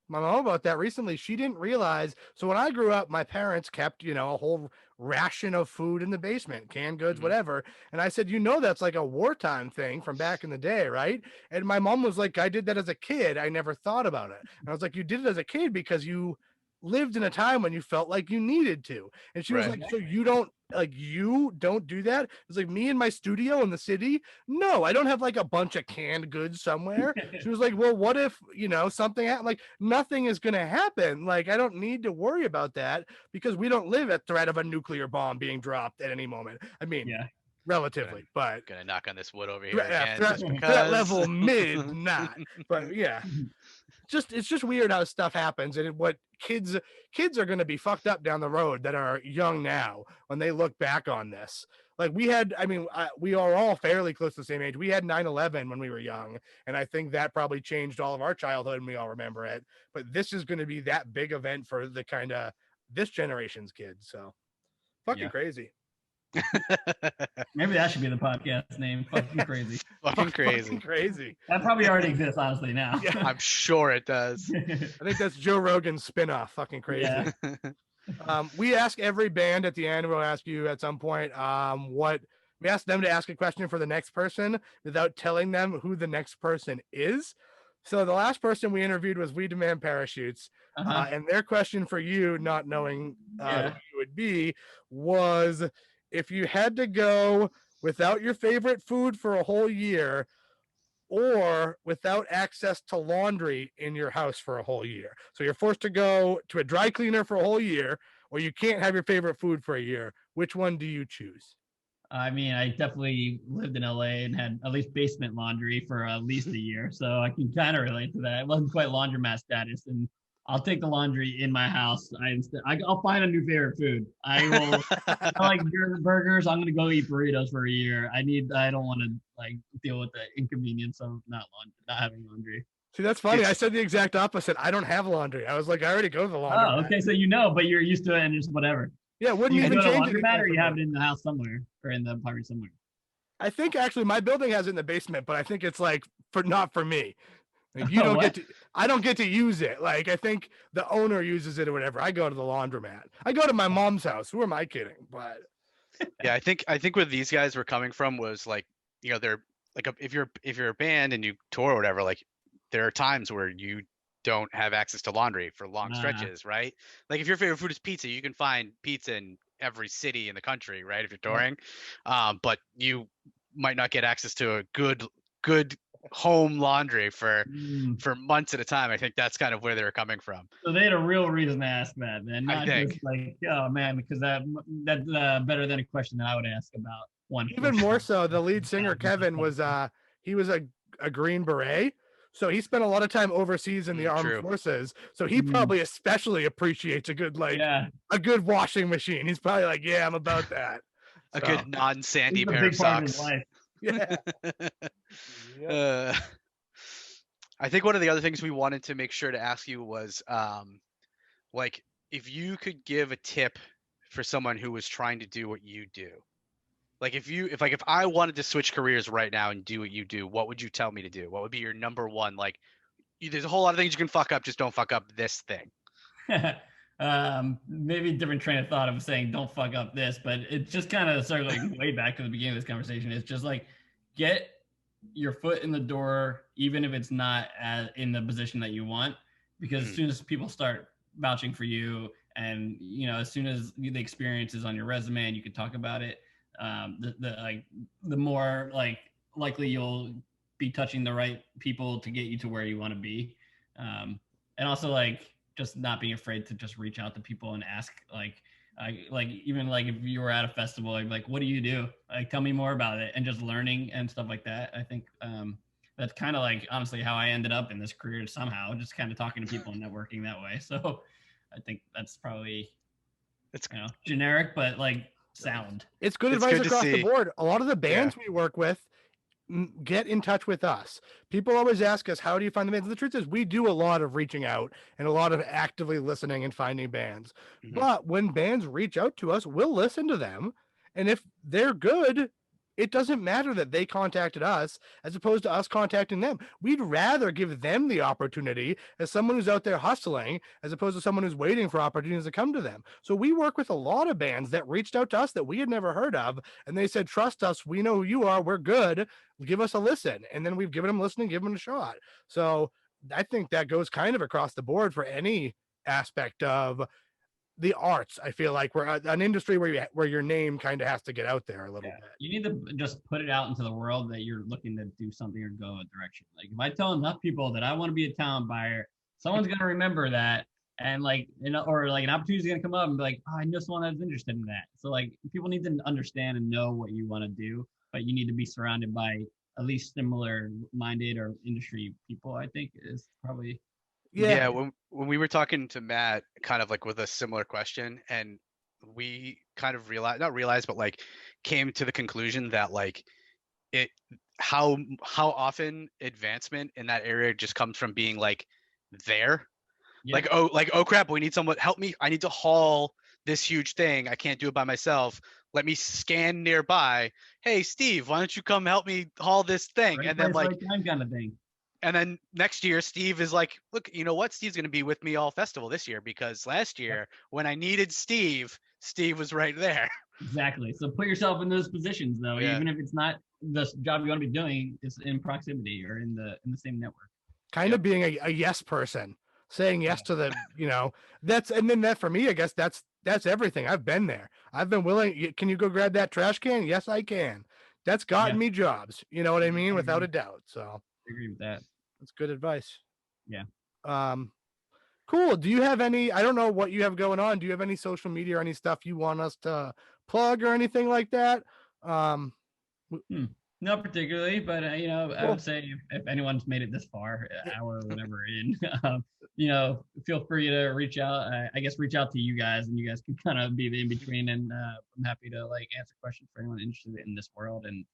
my mom about that recently. She didn't realize. So when I grew up, my parents kept, a whole ration of food in the basement, canned goods, Mhm. whatever. And I said, that's like a wartime thing from back in the day, right? And my mom was like, I did that as a kid. I never thought about it. And I was like, you did it as a kid because you lived in a time when you felt like you needed to. And she was Right. like, so you don't do that? It's like me in my studio in the city. No, I don't have like a bunch of canned goods somewhere. She was like, well, what if, something happened? Like nothing is going to happen. Like, I don't need to worry about that because we don't live at threat of a nuclear bomb being dropped at any moment. I mean, Yeah. relatively, but Gonna knock on this wood over here yeah, again, threat, just threat because. level mid, not. But yeah, it's just weird how stuff happens, and what kids are going to be fucked up down the road that are young now when they look back on this. Like we are all fairly close to the same age. We had 9/11 when we were young, and I think that probably changed all of our childhood and we all remember it. But this is going to be that big event for the kind of this generation's kids. So fucking Yeah. crazy. Maybe that should be the podcast name. Fucking crazy. Fucking crazy. Fucking crazy. That probably already exists, honestly, now. Yeah. I'm sure it does. I think that's Joe Rogan's spinoff. Fucking crazy. Yeah. We ask every band at the end. We'll ask you at some point what we ask them to ask a question for the next person without telling them who the next person is. So the last person we interviewed was We Demand Parachutes. And their question for you, not knowing who you would be, was if you had to go without your favorite food for a whole year, or without access to laundry in your house for a whole year. So you're forced to go to a dry cleaner for a whole year, or you can't have your favorite food for a year. Which one do you choose? I mean, I definitely lived in LA and had at least basement laundry for at least a year. So I can kind of relate to that. It wasn't quite laundromat status. And I'll take the laundry in my house. I'll find a new favorite food. I like burgers. I'm gonna go eat burritos for a year. I don't want to like deal with the inconvenience of not having laundry. See, that's funny. I said the exact opposite. I don't have laundry. I was like, I already go to the laundry. Oh, okay. So but you're used to it and just whatever. Yeah, wouldn't You even go to change laundromat, it. or you have it in the house somewhere or in the apartment somewhere. I think actually my building has it in the basement, but I think it's like not for me. Like you don't I don't get to use it. Like I think the owner uses it or whatever. I go to the laundromat. I go to my mom's house. Who am I kidding? But yeah, I think where these guys were coming from was like, they're like if you're a band and you tour or whatever, like there are times where you don't have access to laundry for long Ah. stretches, right? Like if your favorite food is pizza, you can find pizza in every city in the country, right? If you're Yeah. touring, but you might not get access to a good home laundry for Mm. months at a time. I think that's kind of where they're coming from. So they had a real reason to ask that, then, I not think. just like, oh man, because that's better than a question that I would ask about one. Even more so, the lead singer Kevin was he was a Green Beret, so he spent a lot of time overseas in the armed True. forces. So he Mm. probably especially appreciates a good Yeah, a good washing machine. He's probably like, yeah, I'm about that. A So, good non-sandy it's a pair of big part of his socks. life. yeah. Yep. I think one of the other things we wanted to make sure to ask you was like if you could give a tip for someone who was trying to do what you do. Like if I wanted to switch careers right now and do what you do, what would you tell me to do? What would be your number one? Like there's a whole lot of things you can fuck up, just don't fuck up this thing. Maybe a different train of thought of saying don't fuck up this, but it's just kind of circling way back to the beginning of this conversation. It's just like get your foot in the door, even if it's not in the position that you want, because as soon as people start vouching for you, and as soon as the experience is on your resume and you can talk about it, the more likely you'll be touching the right people to get you to where you want to be, and also just not being afraid to just reach out to people and ask even if you were at a festival, what do you do? Tell me more about it, and just learning and stuff like that. I think that's kind of honestly how I ended up in this career somehow, just kind of talking to people and networking that way. So I think that's probably generic, but sound. It's good advice across the board. A lot of the bands we work with get in touch with us. People always ask us, how do you find the bands? And the truth is we do a lot of reaching out and a lot of actively listening and finding bands. But when bands reach out to us, we'll listen to them. And if they're good, it doesn't matter that they contacted us as opposed to us contacting them. We'd rather give them the opportunity as someone who's out there hustling as opposed to someone who's waiting for opportunities to come to them. So we work with a lot of bands that reached out to us that we had never heard of. And they said, trust us. We know who you are. We're good. Give us a listen. And then we've given them listening, give them a shot. So I think that goes kind of across the board for any aspect of the arts. I feel like we're an industry where your name kind of has to get out there a little bit. You need to just put it out into the world that you're looking to do something or go a direction. Like if I tell enough people that I want to be a talent buyer, someone's gonna remember that, and or an opportunity is gonna come up and be like, oh, I know someone that's interested in that. So people need to understand and know what you want to do, but you need to be surrounded by at least similar minded or industry people. I think is probably. Yeah, when we were talking to Matt, kind of with a similar question, and we kind of came to the conclusion that how often advancement in that area just comes from being there. Yeah. Oh crap, we need someone help me. I need to haul this huge thing. I can't do it by myself. Let me scan nearby. Hey Steve, why don't you come help me haul this thing? Right, and then time kind of thing. And then next year, Steve is like, look, you know what? Steve's going to be with me all festival this year because last year when I needed Steve was right there. Exactly. So put yourself in those positions, though, even if it's not the job you want to be doing, it's in proximity or in the same network. Kind of being a yes person, saying yes to the, and then that for me, I guess that's everything. I've been there. I've been willing. Can you go grab that trash can? Yes, I can. That's gotten me jobs. You know what I mean? Without a doubt. So. I agree with that. That's good advice. Yeah. Cool. Do you have any, I don't know what you have going on. Do you have any social media or any stuff you want us to plug or anything like that? Not particularly, but cool. I would say if anyone's made it this far, hour or whatever in, feel free to reach out. I guess reach out to you guys, and you guys can kind of be the in between. And I'm happy to answer questions for anyone interested in this world and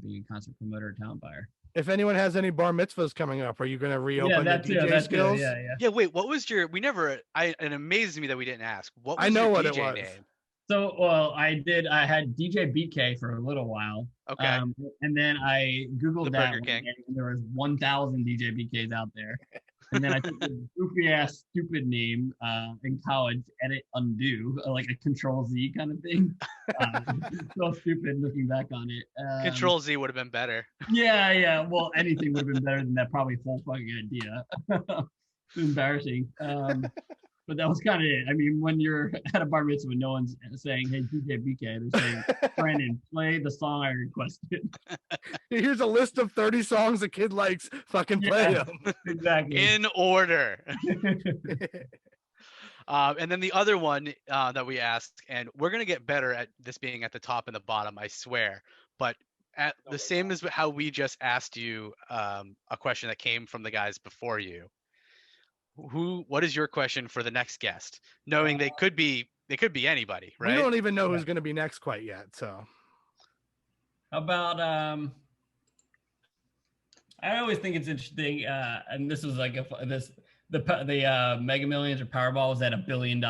being a concert promoter or talent buyer. If anyone has any bar mitzvahs coming up, are you going to reopen the DJ skills? Yeah. Wait, what was your? It amazes me that we didn't ask. What was I know your what DJ it was. name? So, well, I had DJ BK for a little while. Okay. And then I Googled that, and there was 1,000 DJ BKs out there. And then I took this goofy ass stupid name in college, edit undo, like a Control Z kind of thing. So stupid looking back on it. Control Z would have been better. Yeah. Well, anything would have been better than that probably whole fucking idea. embarrassing. But that was kind of it. I mean, when you're at a bar mitzvah, no one's saying, "Hey, DJ BK," they're saying, "Brandon, play the song I requested." Here's a list of 30 songs a kid likes. Fucking play Yeah. them. Exactly. In order. And then the other one that we asked, and we're going to get better at this being at the top and the bottom, I swear. But at the same as how we just asked you a question that came from the guys before you. What is your question for the next guest? Knowing they could be anybody, right? We don't even know who's going to be next quite yet. So How about I always think it's interesting, and this was like the Mega Millions or Powerball was at $1 billion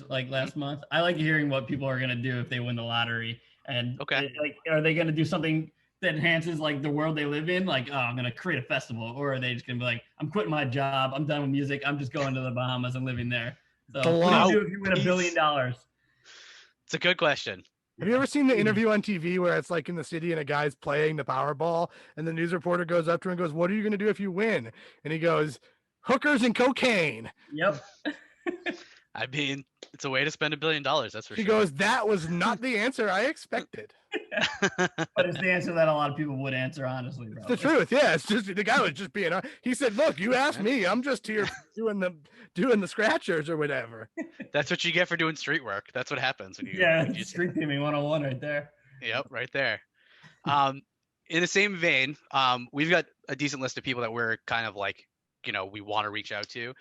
like last month. I like hearing what people are gonna do if they win the lottery, and like, are they gonna do something that enhances like the world they live in? Like, oh, I'm gonna create a festival, or are they just gonna be like, I'm quitting my job, I'm done with music, I'm just going to the Bahamas and living there. So, what do you do if you win $1 billion? It's a good question. Have you ever seen the interview on TV where it's like in the city and a guy's playing the Powerball and the news reporter goes up to him and goes, "What are you going to do if you win?" And he goes, "Hookers and cocaine." Yep. I mean, it's a way to spend $1 billion. That's for sure. He goes, "That was not the answer I expected." But it's the answer that a lot of people would answer, honestly. It's the truth. Yeah, it's just the guy was just being. He said, "Look, you asked me. I'm just here doing the scratchers or whatever." That's what you get for doing street work. That's what happens when you. Yeah, street teaming 101 right there. Yep, right there. In the same vein, we've got a decent list of people that we're kind of like, we want to reach out to,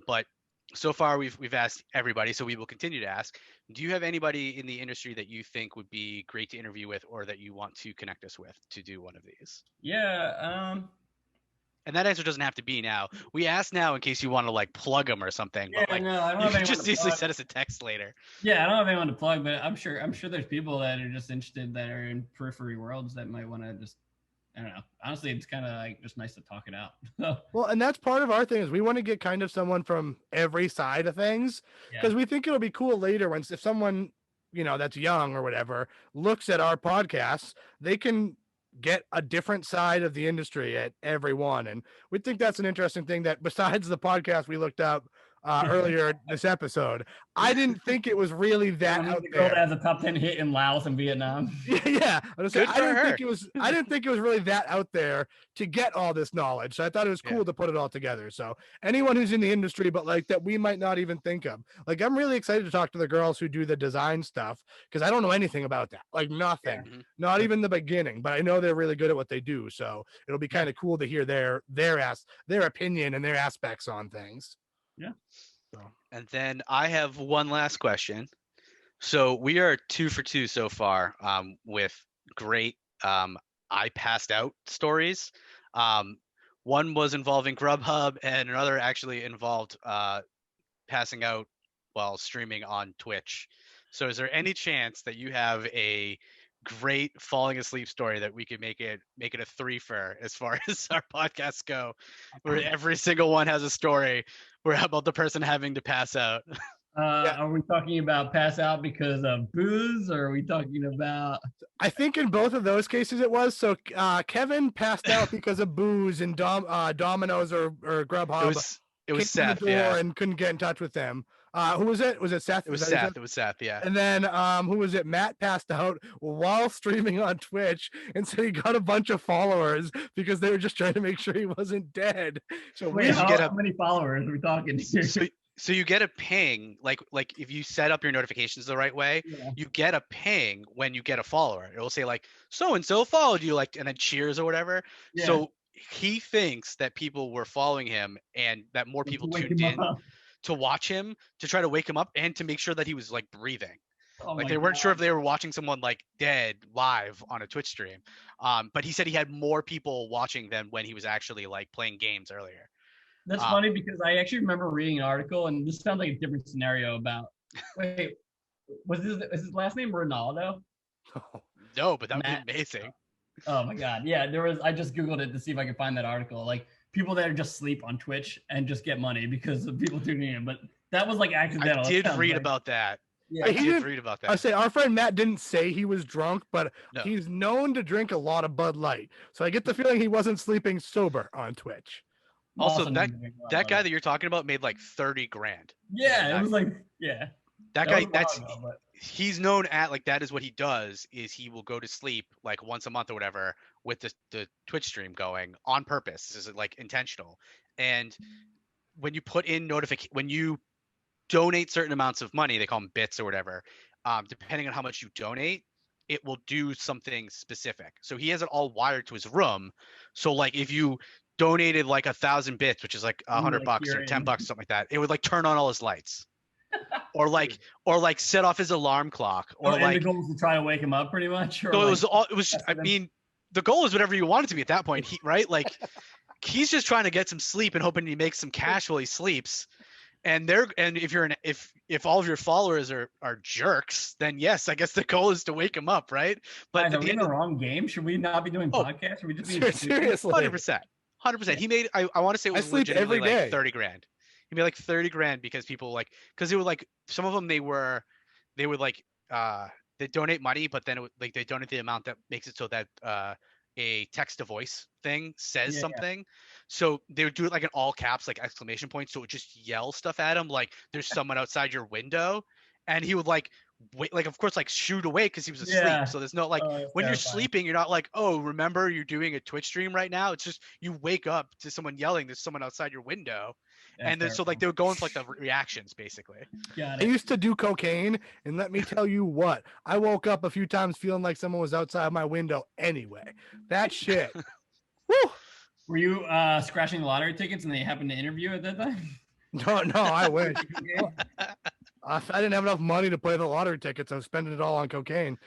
but so far we've asked everybody, so we will continue to ask. Do you have anybody in the industry that you think would be great to interview with, or that you want to connect us with to do one of these? Yeah. And that answer doesn't have to be now. We asked now in case you want to like plug them or something. Yeah, but like, no, I don't you have can just easily plug. send us a text later. Yeah, I don't have anyone to plug, but I'm sure there's people that are just interested that are in periphery worlds that might want to just, I don't know. Honestly, it's kind of like just nice to talk it out. Well, and that's part of our thing is we want to get kind of someone from every side of things because we think it'll be cool later if someone, that's young or whatever looks at our podcasts, they can get a different side of the industry at every one. And we think that's an interesting thing that besides the podcast we looked up earlier this episode, I didn't think it was really that out the there. girl that has a top 10 hit in Laos and Vietnam. Yeah. I didn't think it was really that out there to get all this knowledge. So I thought it was cool to put it all together. So anyone who's in the industry, but like that we might not even think of, like, I'm really excited to talk to the girls who do the design stuff because I don't know anything about that, like nothing, not even the beginning, but I know they're really good at what they do. So it'll be kind of cool to hear their opinion and their aspects on things. Yeah. So. And then I have one last question. So we are 2 for 2 so far with great I passed out stories. One was involving Grubhub and another actually involved passing out while streaming on Twitch. So is there any chance that you have a great falling asleep story that we could make it a threefer as far as our podcasts go, where every single one has a story about the person having to pass out? Are we talking about pass out because of booze, or are we talking about? I think in both of those cases it was. So Kevin passed out because of booze and Domino's or Grubhub. It was Seth, yeah, and couldn't get in touch with them. Who was it? Was it Seth? It was Seth. It was Seth, yeah. And then who was it? Matt passed out while streaming on Twitch, and so he got a bunch of followers because they were just trying to make sure he wasn't dead. So wait, how many followers are we talking here? So you get a ping, like if you set up your notifications the right way, you get a ping when you get a follower. It will say like so and so followed you, like, and then cheers or whatever. Yeah. So he thinks that people were following him and that more people tuned in to watch him, to try to wake him up and to make sure that he was like breathing. Like they weren't sure if they were watching someone like dead live on a Twitch stream. But he said he had more people watching than when he was actually like playing games earlier. That's funny because I actually remember reading an article, and this sounds like a different scenario about. Wait, is his last name Ronaldo? No, but that would be amazing. Oh my God, yeah, there was. I just googled it to see if I could find that article. Like people that are just sleep on Twitch and just get money because of people tuning in. But that was like accidental. I did read about that. Yeah, I did read about that. I say our friend Matt didn't say he was drunk, but he's known to drink a lot of Bud Light. So I get the feeling he wasn't sleeping sober on Twitch. Also, known that to drink a lot that of guy water. that you're talking about made like 30 grand. Yeah, that- it was like, yeah. That That guy, was a while that's ago, but he's known at like that is what he does is he will go to sleep like once a month or whatever with the Twitch stream going on purpose. This is like intentional. And when you put in when you donate certain amounts of money, they call them bits or whatever. Depending on how much you donate, it will do something specific. So he has it all wired to his room. So like if you donated like 1,000 bits, which is like You were, $100 like, or hearing- 10 bucks, something like that, it would like turn on all his lights. Or like set off his alarm clock, or and like the goal was to try to wake him up, pretty much. Or so like, it was I them. mean the goal is whatever you want it to be at that point, right? Like he's just trying to get some sleep and hoping he makes some cash while he sleeps. And if all of your followers are jerks, then yes, I guess the goal is to wake him up, right? But guys, at are we the in end the wrong game? Should we not be doing Oh, podcasts? Should we just be Seriously. 100%. He made I want to say it I was sleep legitimately every day. like 30 grand. He made like 30 grand because people because they were like some of them they would like they donate money, but then like they donate the amount that makes it so that a text to voice thing says Yeah. something. So they would do it like in all caps, like exclamation points. So it would just yell stuff at him, like there's someone outside your window, and he would like wait, like of course like shoot away because he was asleep. Yeah. So there's no like it's when you're terrifying. sleeping, you're not like, oh, remember you're doing a Twitch stream right now. It's just you wake up to someone yelling, there's someone outside your window. That's And then so like terrifying. they would go into like the reactions basically. Got I it. used to do cocaine, and let me tell you what, I woke up a few times feeling like someone was outside my window anyway. That shit. Woo! Were you scratching the lottery tickets and they happened to interview at that time? No, I wish. I didn't have enough money to play the lottery tickets. I was spending it all on cocaine.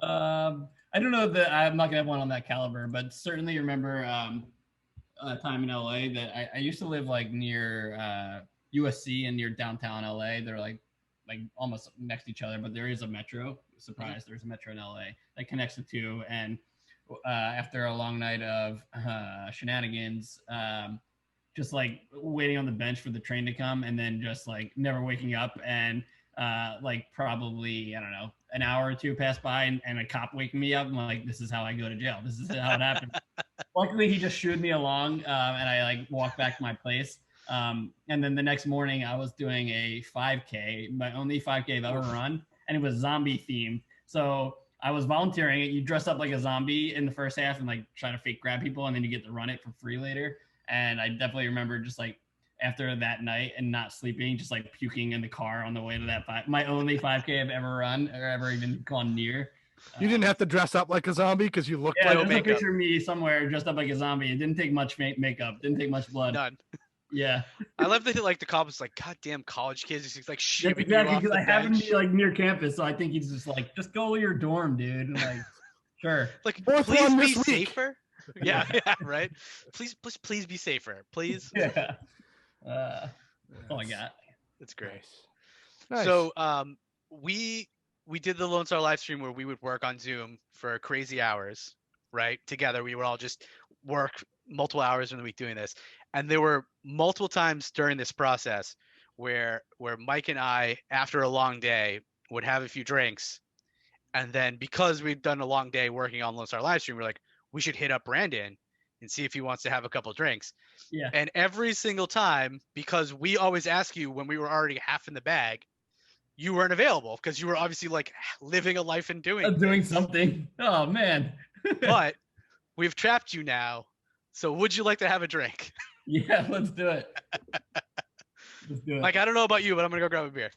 I don't know that I'm not gonna have one on that caliber, but certainly remember a time in LA that I used to live like near USC and near downtown LA. They're like almost next to each other, but there is a metro. Surprise, there's a metro in LA that connects the two. And after a long night of shenanigans, just like waiting on the bench for the train to come, and then just like never waking up, and like probably I don't know an hour or two passed by, and a cop waking me up. I'm like, this is how I go to jail. This is how it happened. Luckily, he just shooed me along, and I like walked back to my place. And then the next morning, I was doing a 5K, my only 5K I've ever run, and it was zombie themed. So I was volunteering it. You dress up like a zombie in the first half and like try to fake grab people, and then you get to run it for free later. And I definitely remember just like after that night and not sleeping, just like puking in the car on the way to that my only 5K I've ever run or ever even gone near. You didn't have to dress up like a zombie because you looked Yeah, like there's a makeup. picture of me somewhere dressed up like a zombie. It didn't take much makeup. Didn't take much blood. None. Yeah. I love that like the cop was like, God damn college kids, he's like That's shooting exactly you off because the I happen to bench. be like near campus, so I think he's just like, just go to your dorm, dude. And like, sure. Like, Fourth please one be this week. safer. Yeah, right. Please be safer, please. Yeah. That's all I got. That's great. Nice. So we did the Lone Star live stream where we would work on Zoom for crazy hours, right? Together, we would all just work multiple hours in the week doing this. And there were multiple times during this process where Mike and I, after a long day, would have a few drinks. And then because we'd done a long day working on Lone Star live stream, we're like, we should hit up Brandon and see if he wants to have a couple drinks. Yeah. And every single time, because we always ask you when we were already half in the bag, you weren't available because you were obviously like living a life and doing I'm doing things. something. Oh man. But we've trapped you now. So would you like to have a drink? Yeah, let's do it. Let's do it. Like, I don't know about you, but I'm gonna go grab a beer.